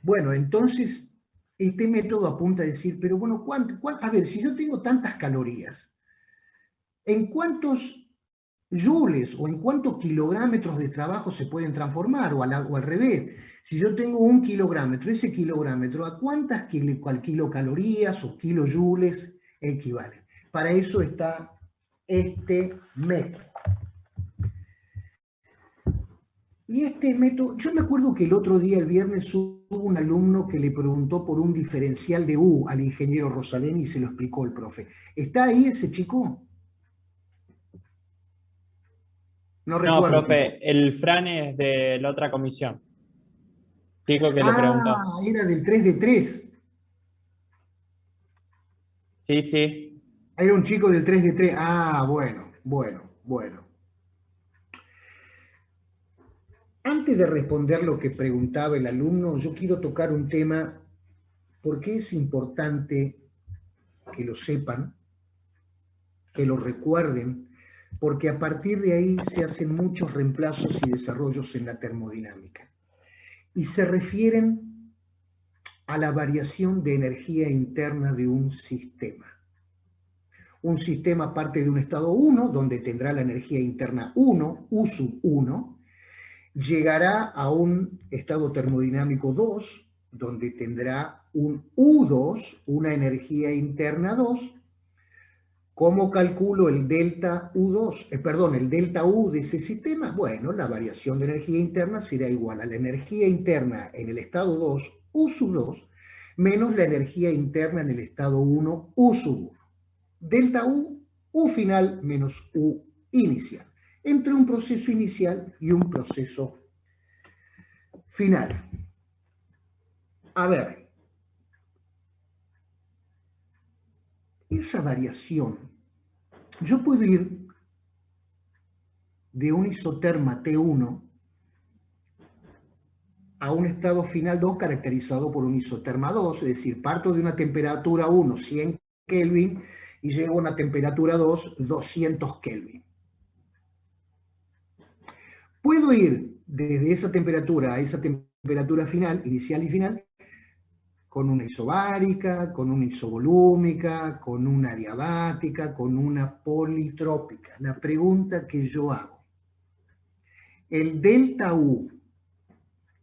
Bueno, entonces, este método apunta a decir, pero bueno, a ver, si yo tengo tantas calorías, ¿en cuántos joules o en cuántos kilogramos de trabajo se pueden transformar? O al revés, si yo tengo 1 kilogramo, ese kilogramo, ¿a cuántas kilocalorías o kilojoules equivale? Para eso está este método. Y este método, yo me acuerdo que el otro día, el viernes, hubo un alumno que le preguntó por un diferencial de U al ingeniero Rosaleni y se lo explicó el profe. ¿Está ahí ese chico? No No, recuerdo. profe, el Fran es de la otra comisión. Chico que le preguntó. Ah, era del 3 de 3. Sí, sí. Era un chico del 3 de 3. Ah, bueno. Antes de responder lo que preguntaba el alumno, yo quiero tocar un tema porque es importante que lo sepan, que lo recuerden, porque a partir de ahí se hacen muchos reemplazos y desarrollos en la termodinámica. Y se refieren a la variación de energía interna de un sistema. Un sistema parte de un estado 1, donde tendrá la energía interna 1, U sub 1, llegará a un estado termodinámico 2, donde tendrá un U2, una energía interna 2. ¿Cómo calculo el delta U2? El delta U de ese sistema? Bueno, la variación de energía interna será igual a la energía interna en el estado 2, U sub 2, menos la energía interna en el estado 1, U sub 1. Delta U, U final menos U inicial. Entre un proceso inicial y un proceso final. A ver, esa variación, yo puedo ir de un isoterma T1 a un estado final 2 caracterizado por un isoterma 2, es decir, parto de una temperatura 1, 100 Kelvin, y llego a una temperatura 2, 200 Kelvin. Puedo ir desde esa temperatura a esa temperatura final, inicial y final, con una isobárica, con una isovolúmica, con una adiabática, con una politrópica. La pregunta que yo hago, ¿el delta U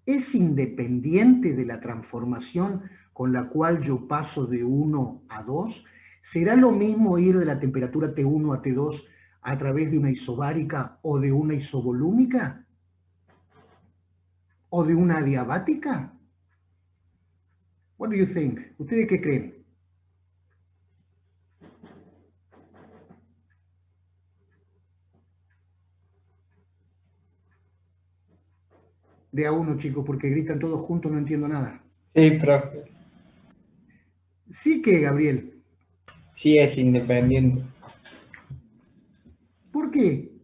es independiente de la transformación con la cual yo paso de 1 a 2? ¿Será lo mismo ir de la temperatura T1 a T2 a través de una isobárica o de una isovolúmica? ¿O de una adiabática? What do you think? ¿Ustedes qué creen? De a uno, chicos, porque gritan todos juntos, no entiendo nada. Sí, profe. Sí que, Gabriel. Sí es independiente. ¿Por qué?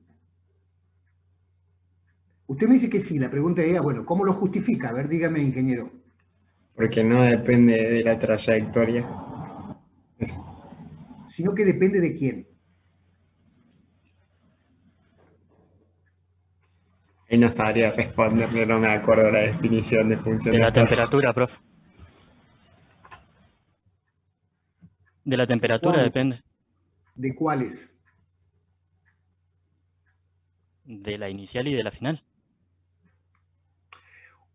Usted me dice que sí, la pregunta es, bueno, ¿cómo lo justifica? A ver, dígame, ingeniero. Porque no depende de la trayectoria. Eso. Sino que depende de quién. Ahí no sabría responderle, no me acuerdo la definición de función De la torque. temperatura, profe. De la temperatura ¿Cuáles? depende. ¿De cuáles? De la inicial y de la final.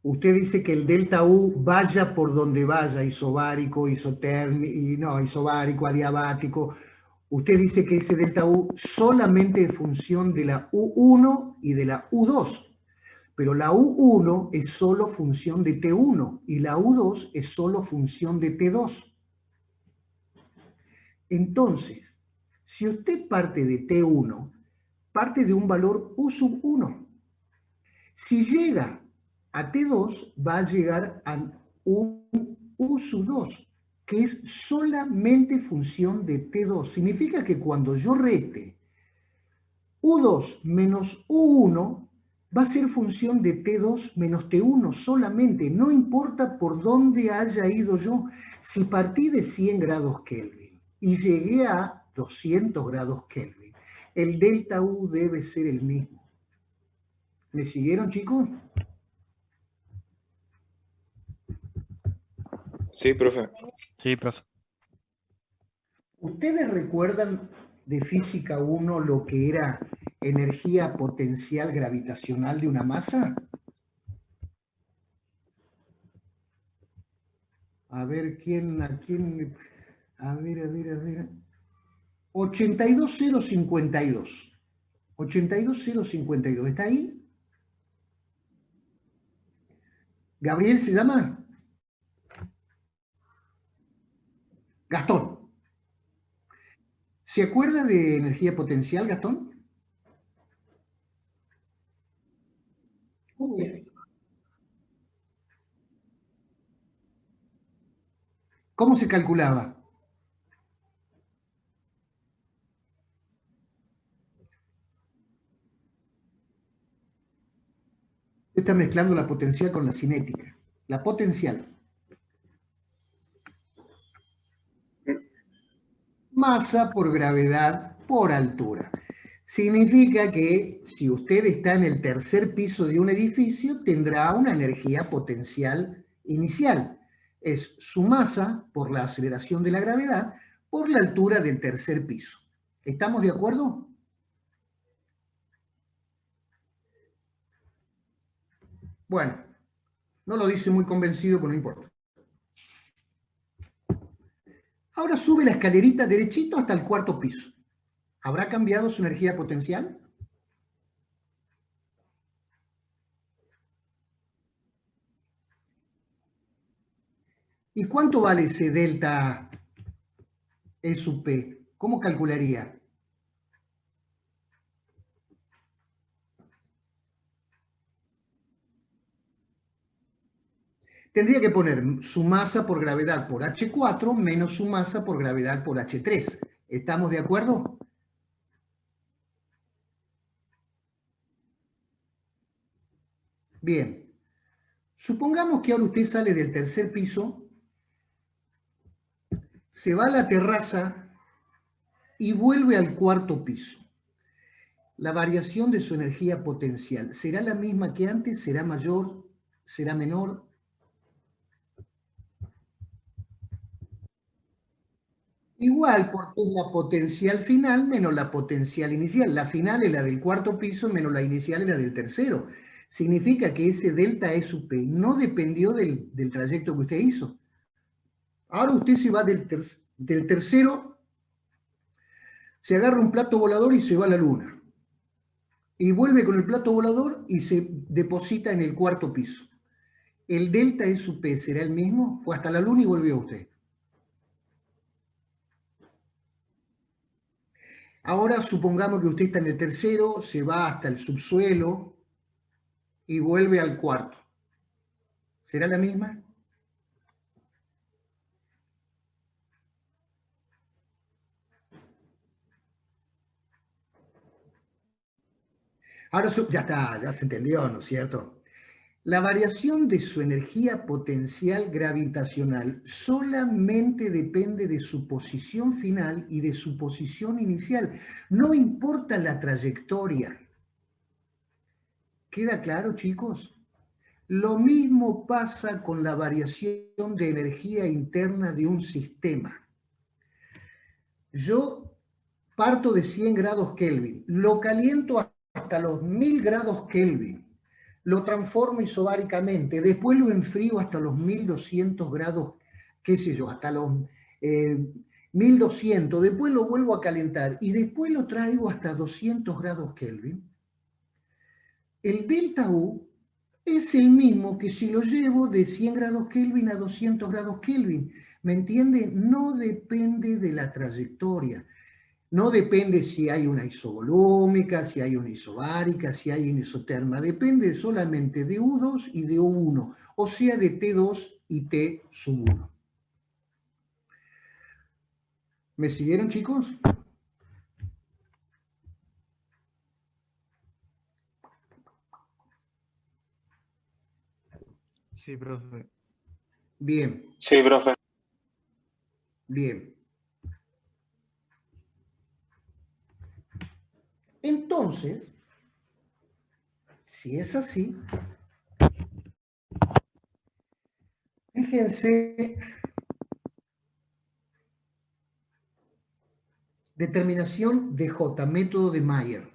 Usted dice que el delta U vaya por donde vaya, isobárico, isobárico, adiabático. Usted dice que ese delta U solamente es función de la U1 y de la U2. Pero la U1 es solo función de T1 y la U2 es solo función de T2. Entonces, si usted parte de T1, parte de un valor U sub 1. Si llega a T2, va a llegar a un U sub 2, que es solamente función de T2. Significa que cuando yo reste U2 menos U1 va a ser función de T2 menos T1 solamente, no importa por dónde haya ido yo. Si partí de 100 grados Kelvin y llegué a 200 grados Kelvin, el delta U debe ser el mismo. ¿Me siguieron, chicos? Sí, profe. Sí, profe. ¿Ustedes recuerdan de Física 1 lo que era energía potencial gravitacional de una masa? A ver, a ver. 82052. 82052, ¿está ahí? ¿Gabriel se llama? Gastón. ¿Se acuerda de energía potencial, Gastón? Muy bien. ¿Cómo se calculaba? Está mezclando la potencial con la cinética. La potencial. Masa por gravedad por altura. Significa que si usted está en el tercer piso de un edificio, tendrá una energía potencial inicial. Es su masa por la aceleración de la gravedad por la altura del tercer piso. ¿Estamos de acuerdo? Bueno, no lo dice muy convencido, pero no importa. Ahora sube la escalerita derechito hasta el cuarto piso. ¿Habrá cambiado su energía potencial? ¿Y cuánto vale ese delta E sub P? ¿Cómo calcularía? Tendría que poner su masa por gravedad por H4 menos su masa por gravedad por H3. ¿Estamos de acuerdo? Bien. Supongamos que ahora usted sale del tercer piso, se va a la terraza y vuelve al cuarto piso. La variación de su energía potencial, ¿será la misma que antes? ¿Será mayor? ¿Será menor? Igual, porque es la potencial final menos la potencial inicial. La final es la del cuarto piso menos la inicial es la del tercero. Significa que ese delta E sub P no dependió del trayecto que usted hizo. Ahora usted se va del tercero, se agarra un plato volador y se va a la luna. Y vuelve con el plato volador y se deposita en el cuarto piso. ¿El delta E sub P será el mismo? Fue hasta la luna y volvió usted. Ahora supongamos que usted está en el tercero, se va hasta el subsuelo y vuelve al cuarto. ¿Será la misma? Ahora ya está, ya se entendió, ¿no es cierto? La variación de su energía potencial gravitacional solamente depende de su posición final y de su posición inicial. No importa la trayectoria. ¿Queda claro, chicos? Lo mismo pasa con la variación de energía interna de un sistema. Yo parto de 100 grados Kelvin, lo caliento hasta los 1000 grados Kelvin, lo transformo isobáricamente, después lo enfrío hasta los 1200 grados, qué sé yo, hasta los 1200, después lo vuelvo a calentar y después lo traigo hasta 200 grados Kelvin. El delta U es el mismo que si lo llevo de 100 grados Kelvin a 200 grados Kelvin. ¿Me entiende? No depende de la trayectoria. No depende si hay una isovolúmica, si hay una isobárica, si hay una isoterma. Depende solamente de U2 y de U1, o sea, de T2 y T sub 1. ¿Me siguieron, chicos? Sí, profe. Bien, Sí, profe. bien. Entonces, si es así, fíjense, determinación de J, método de Mayer.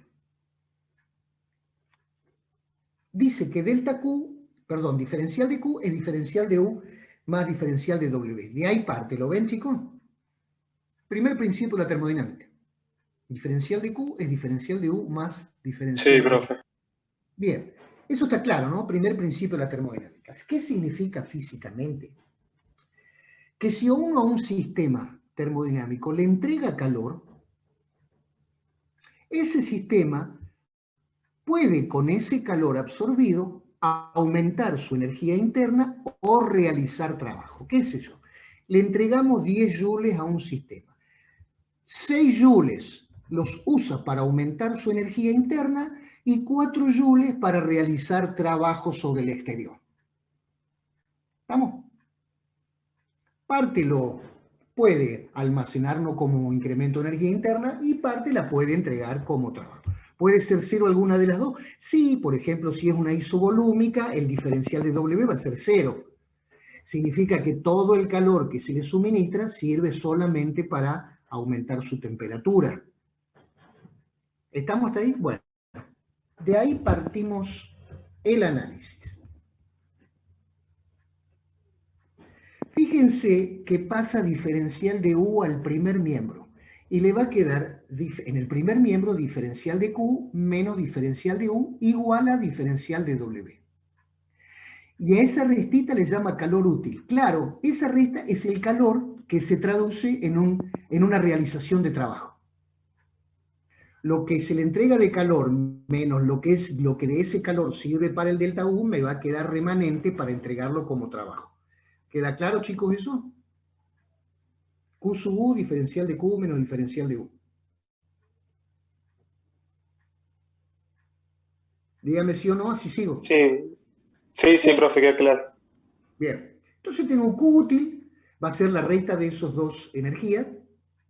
Dice que delta Q, perdón, diferencial de Q es diferencial de U más diferencial de W. De ahí parte, ¿lo ven, chicos? Primer principio de la termodinámica. Diferencial de Q es diferencial de U más diferencial Sí, de W. profe. Bien, eso está claro, ¿no? Primer principio de la termodinámica. ¿Qué significa físicamente? Que si uno a un sistema termodinámico le entrega calor, ese sistema puede con ese calor absorbido aumentar su energía interna o realizar trabajo. ¿Qué es eso? Le entregamos 10 joules a un sistema. 6 joules los usa para aumentar su energía interna y 4 joules para realizar trabajo sobre el exterior. ¿Estamos? Parte lo puede almacenarlo como incremento de energía interna y parte la puede entregar como trabajo. ¿Puede ser cero alguna de las dos? Sí, por ejemplo, si es una isovolúmica, el diferencial de W va a ser cero. Significa que todo el calor que se le suministra sirve solamente para aumentar su temperatura. ¿Estamos hasta ahí? Bueno, de ahí partimos el análisis. Fíjense que pasa diferencial de U al primer miembro y le va a quedar en el primer miembro diferencial de Q menos diferencial de U igual a diferencial de W. Y a esa restita le llama calor útil. Claro, esa resta es el calor que se traduce en una realización de trabajo. Lo que se le entrega de calor menos lo que de ese calor sirve para el delta U me va a quedar remanente para entregarlo como trabajo. ¿Queda claro, chicos, eso? Q sub U, diferencial de Q menos diferencial de U. Dígame sí o no, así sigo. Sí, profe, queda claro. Bien, entonces tengo un Q útil, va a ser la resta de esos dos energías,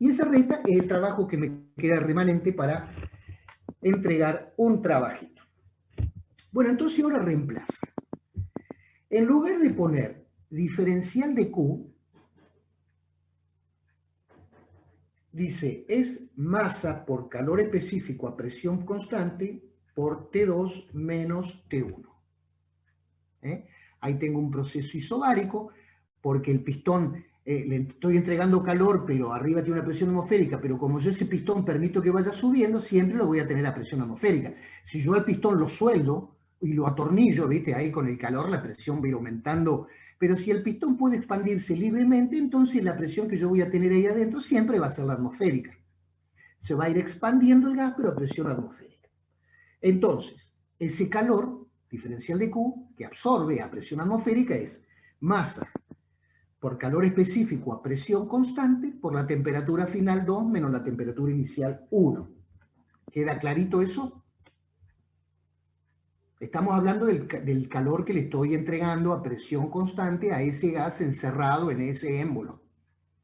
y esa resta es el trabajo que me queda remanente para entregar un trabajito. Bueno, entonces ahora reemplaza. En lugar de poner diferencial de Q, dice, es masa por calor específico a presión constante por T2 menos T1. Ahí tengo un proceso isobárico, porque el pistón, le estoy entregando calor, pero arriba tiene una presión atmosférica, pero como yo ese pistón permito que vaya subiendo, siempre lo voy a tener a presión atmosférica. Si yo al pistón lo sueldo y lo atornillo, ¿viste? Ahí con el calor la presión va a ir aumentando. Pero si el pistón puede expandirse libremente, entonces la presión que yo voy a tener ahí adentro siempre va a ser la atmosférica. Se va a ir expandiendo el gas, pero a presión atmosférica. Entonces, ese calor, diferencial de Q, que absorbe a presión atmosférica, es masa por calor específico a presión constante por la temperatura final 2 menos la temperatura inicial 1. ¿Queda clarito eso? Estamos hablando del calor que le estoy entregando a presión constante a ese gas encerrado en ese émbolo,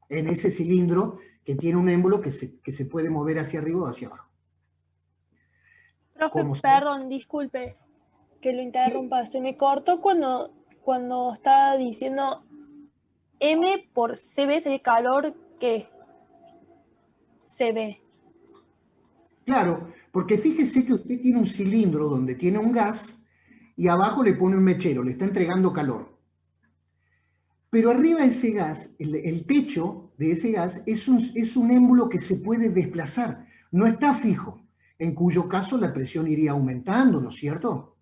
en ese cilindro que tiene un émbolo que se puede mover hacia arriba o hacia abajo. Profe, perdón, disculpe que lo interrumpa. Se me cortó cuando estaba diciendo M por CB es el calor que se ve. Claro, porque fíjese que usted tiene un cilindro donde tiene un gas y abajo le pone un mechero, le está entregando calor. Pero arriba de ese gas, el techo de ese gas es un émbolo que se puede desplazar, no está fijo, en cuyo caso la presión iría aumentando, ¿no es cierto?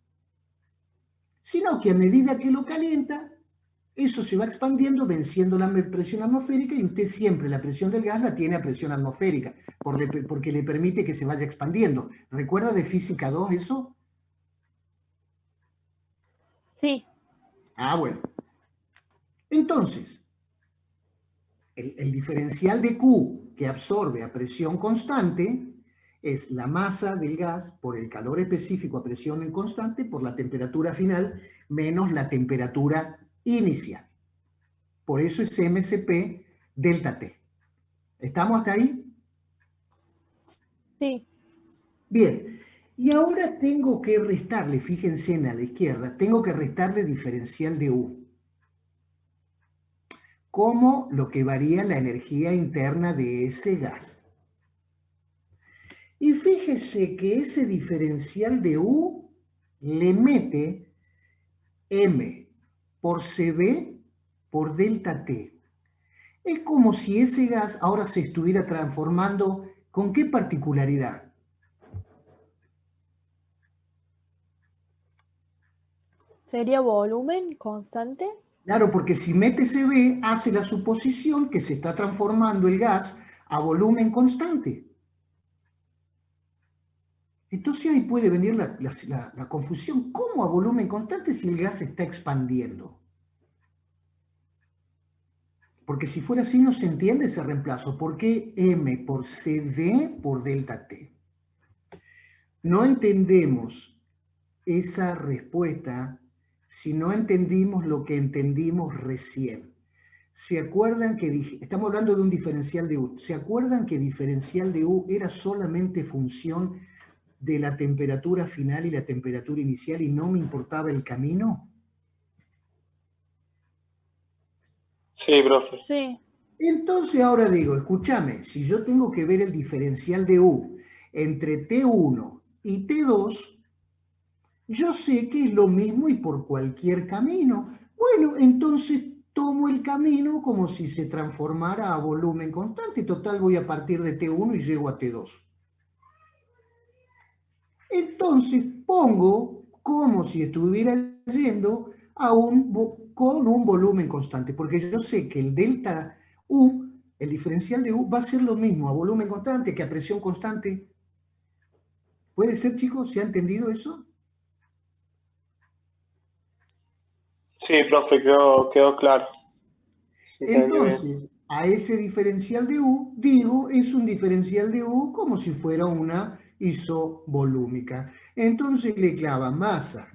Sino que a medida que lo calienta, eso se va expandiendo, venciendo la presión atmosférica, y usted siempre la presión del gas la tiene a presión atmosférica, porque le permite que se vaya expandiendo. ¿Recuerda de física 2 eso? Sí. Ah, bueno. Entonces, el diferencial de Q que absorbe a presión constante es la masa del gas por el calor específico a presión constante por la temperatura final menos la temperatura inicial. Por eso es MCP delta T. ¿Estamos hasta ahí? Sí. Bien. Y ahora tengo que restarle, fíjense en a la izquierda, tengo que restarle diferencial de U. Como lo que varía la energía interna de ese gas. Y fíjese que ese diferencial de U le mete M por CB por delta T. Es como si ese gas ahora se estuviera transformando. ¿Con qué particularidad? ¿Sería volumen constante? Claro, porque si mete CB, hace la suposición que se está transformando el gas a volumen constante. Entonces ahí puede venir la confusión. ¿Cómo a volumen constante si el gas se está expandiendo? Porque si fuera así no se entiende ese reemplazo. ¿Por qué M por CD por delta T? No entendemos esa respuesta si no entendimos lo que entendimos recién. ¿Se acuerdan que estamos hablando de un diferencial de U? ¿Se acuerdan que diferencial de U era solamente función de la temperatura final y la temperatura inicial y no me importaba el camino? Sí, profe. Sí. Entonces ahora digo, escúchame, si yo tengo que ver el diferencial de U entre T1 y T2, yo sé que es lo mismo y por cualquier camino. Bueno, entonces tomo el camino como si se transformara a volumen constante. Total, voy a partir de T1 y llego a T2. Entonces pongo como si estuviera yendo con un volumen constante, porque yo sé que el delta U, el diferencial de U, va a ser lo mismo a volumen constante que a presión constante. ¿Puede ser, chicos? ¿Se ha entendido eso? Sí, profe, quedó claro. Sí, entendió bien. Entonces, a ese diferencial de U, digo, es un diferencial de U como si fuera una isovolúmica. Entonces le clava masa.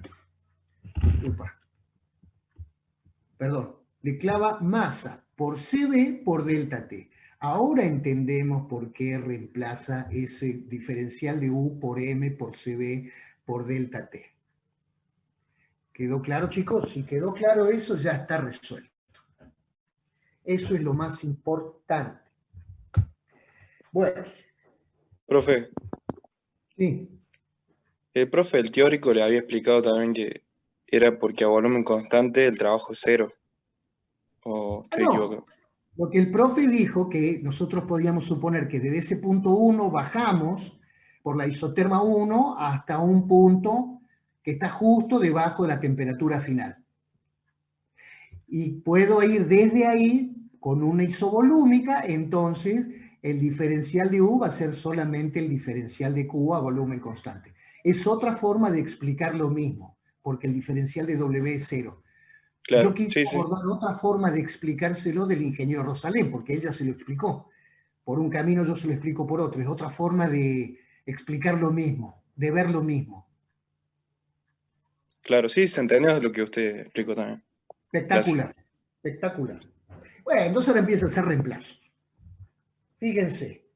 Le clava masa por CB por delta T. Ahora entendemos por qué reemplaza ese diferencial de U por M por CB por delta T. ¿Quedó claro, chicos? Si quedó claro eso, ya está resuelto. Eso es lo más importante. Bueno. Profe. Sí. El profe, el teórico, le había explicado también que era porque a volumen constante el trabajo es cero. ¿O estoy equivocado? Lo que el profe dijo, que nosotros podíamos suponer que desde ese punto 1 bajamos por la isoterma 1 hasta un punto que está justo debajo de la temperatura final. Y puedo ir desde ahí con una isovolúmica, entonces el diferencial de U va a ser solamente el diferencial de Q a volumen constante. Es otra forma de explicar lo mismo, porque el diferencial de W es cero. Claro, Yo quise sí. abordar otra forma de explicárselo del ingeniero Rosalén, porque ella se lo explicó. Por un camino yo se lo explico por otro. Es otra forma de explicar lo mismo, de ver lo mismo. Claro, sí, se entendió lo que usted explicó también. Espectacular, Gracias. espectacular. Bueno, entonces ahora empieza a hacer reemplazos. Fíjense.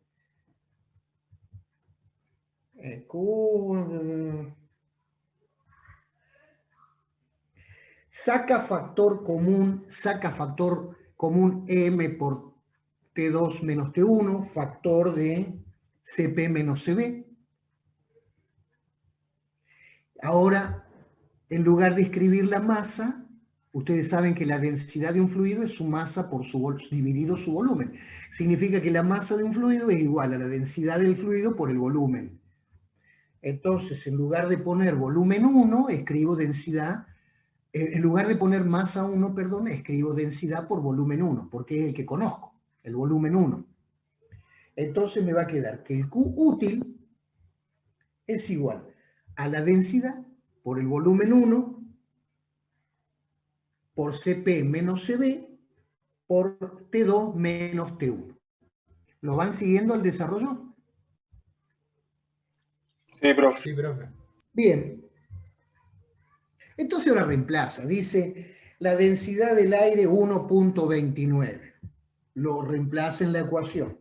Saca factor común M por T2 menos T1, factor de Cp menos Cb. Ahora, en lugar de escribir la masa, ustedes saben que la densidad de un fluido es su masa por dividido su volumen. Significa que la masa de un fluido es igual a la densidad del fluido por el volumen. Entonces, en lugar de poner volumen 1, escribo densidad. En lugar de poner masa 1, perdón, escribo densidad por volumen 1, porque es el que conozco, el volumen 1. Entonces me va a quedar que el Q útil es igual a la densidad por el volumen 1 por Cp menos Cb por T2 menos T1. ¿Lo van siguiendo al desarrollo? Sí, profe. Sí, profe. Bien. Entonces ahora reemplaza. Dice, La densidad del aire 1.29. Lo reemplaza en la ecuación.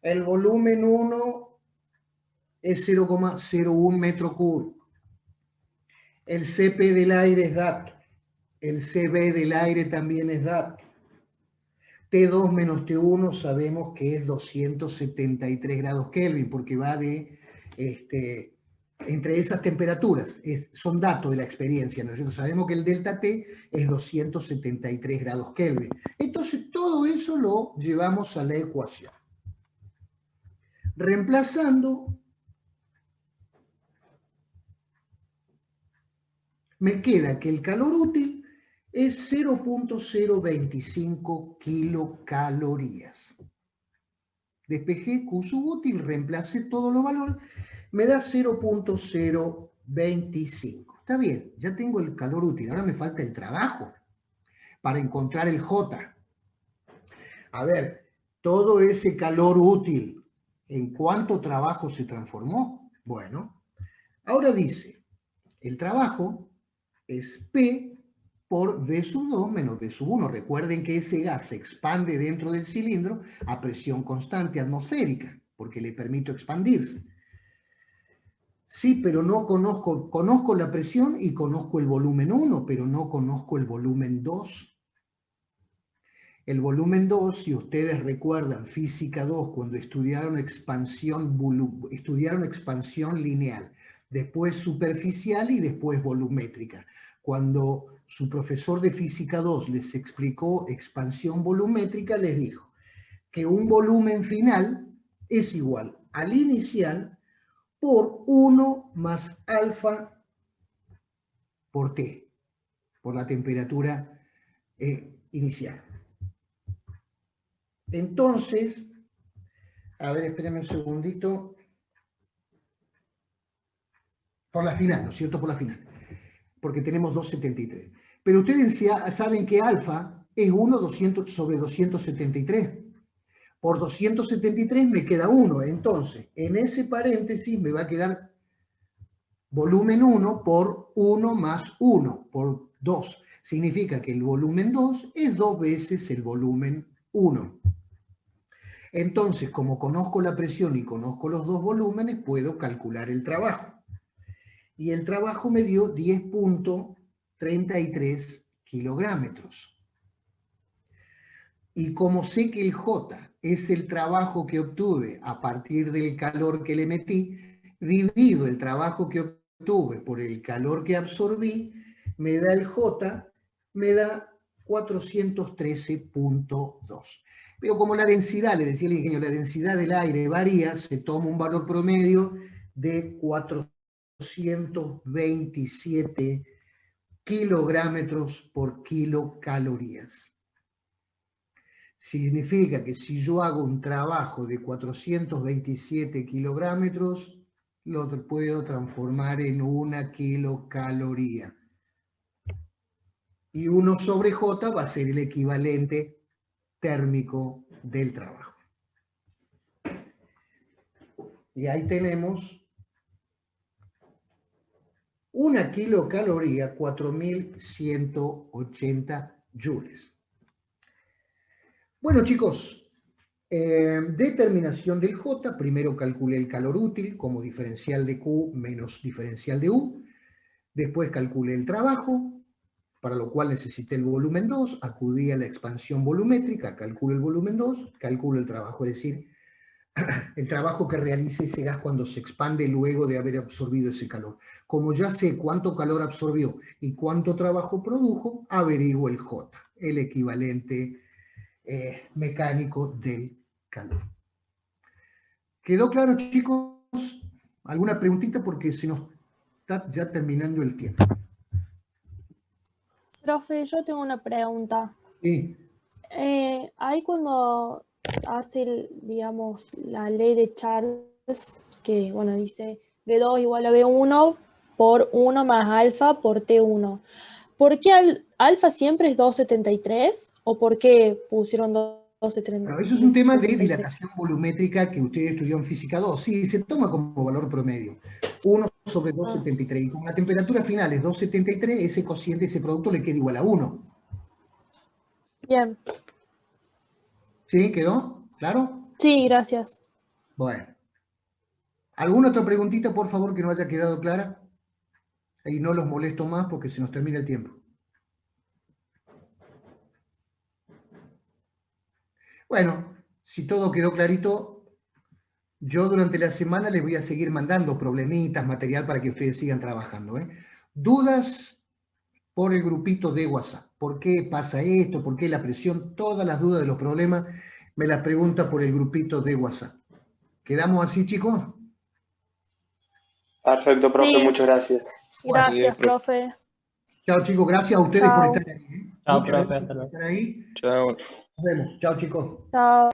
El volumen 1 es 0,01 metro cúbico. El Cp del aire es dato. El Cv del aire también es dato. T2 menos T1 sabemos que es 273 grados Kelvin, porque va de entre esas temperaturas. Son datos de la experiencia. Nosotros sabemos que el delta T es 273 grados Kelvin. Entonces todo eso lo llevamos a la ecuación. Reemplazando, me queda que el calor útil es 0.025 kilocalorías. Despejé Q subútil, reemplacé todos los valores, me da 0.025. Está bien, ya tengo el calor útil, ahora me falta el trabajo para encontrar el J. A ver, todo ese calor útil, ¿en cuánto trabajo se transformó? Bueno, ahora dice, el trabajo es P por V sub 2 menos V sub 1. Recuerden que ese gas se expande dentro del cilindro a presión constante atmosférica, porque le permito expandirse. Sí, pero no conozco la presión y conozco el volumen 1, pero no conozco el volumen 2. El volumen 2, si ustedes recuerdan física 2, cuando estudiaron expansión lineal, después superficial y después volumétrica. Cuando su profesor de física 2 les explicó expansión volumétrica, les dijo que un volumen final es igual al inicial por 1 más alfa por T, por la temperatura inicial. Entonces, a ver, espérenme un segundito. Por la final, ¿no es cierto? Por la final. Porque tenemos 273. Pero ustedes saben que alfa es 1 sobre 273. Por 273 me queda 1. Entonces, en ese paréntesis me va a quedar volumen 1 por 1 más 1, por 2. Significa que el volumen 2 es 2 veces el volumen 1. Entonces, como conozco la presión y conozco los dos volúmenes, puedo calcular el trabajo. Y el trabajo me dio 10.33 kilogramos. Y como sé que el J es el trabajo que obtuve a partir del calor que le metí, divido el trabajo que obtuve por el calor que absorbí, me da el J, me da 413.2. Pero como la densidad, le decía el ingeniero, la densidad del aire varía, se toma un valor promedio de 427 kilogramos por kilocalorías. Significa que si yo hago un trabajo de 427 kilogramos, lo puedo transformar en 1 kilocaloría. Y 1 sobre J va a ser el equivalente térmico del trabajo. Y ahí tenemos 1 kilocaloría, 4.180 joules. Bueno, chicos, determinación del J. Primero calculé el calor útil como diferencial de Q menos diferencial de U. Después calculé el trabajo, para lo cual necesité el volumen 2, acudí a la expansión volumétrica, calculo el volumen 2, calculo el trabajo, es decir, el trabajo que realice ese gas cuando se expande luego de haber absorbido ese calor. Como ya sé cuánto calor absorbió y cuánto trabajo produjo, averiguo el J, el equivalente mecánico del calor. ¿Quedó claro, chicos? ¿Alguna preguntita? Porque se nos está ya terminando el tiempo. Profe, yo tengo una pregunta. Sí. Ahí cuando hace, digamos, la ley de Charles, que, bueno, dice B2 igual a B1 por 1 más alfa por T1. ¿Por qué alfa siempre es 273? ¿O por qué pusieron 273? Bueno, eso es un tema de dilatación volumétrica que usted estudió en física 2. Sí, se toma como valor promedio. 1 sobre 273. Y como la temperatura final es 273, ese cociente, ese producto le queda igual a 1. Bien. ¿Sí? ¿Quedó? ¿Claro? Sí, gracias. Bueno. ¿Alguna otra preguntita, por favor, que no haya quedado clara? Y no los molesto más porque se nos termina el tiempo. Bueno, si todo quedó clarito, yo durante la semana les voy a seguir mandando problemitas, material para que ustedes sigan trabajando, ¿eh? Dudas por el grupito de WhatsApp. ¿Por qué pasa esto? ¿Por qué la presión? Todas las dudas de los problemas me las pregunta por el grupito de WhatsApp. ¿Quedamos así, chicos? Perfecto, profe, Sí. muchas gracias. Gracias, profe. Chao, chicos. Gracias a ustedes por Chao. estar ahí. Chao, Muchas profe, gracias hasta por luego. estar ahí. Chao. Nos vemos. Chao, chicos. Chao.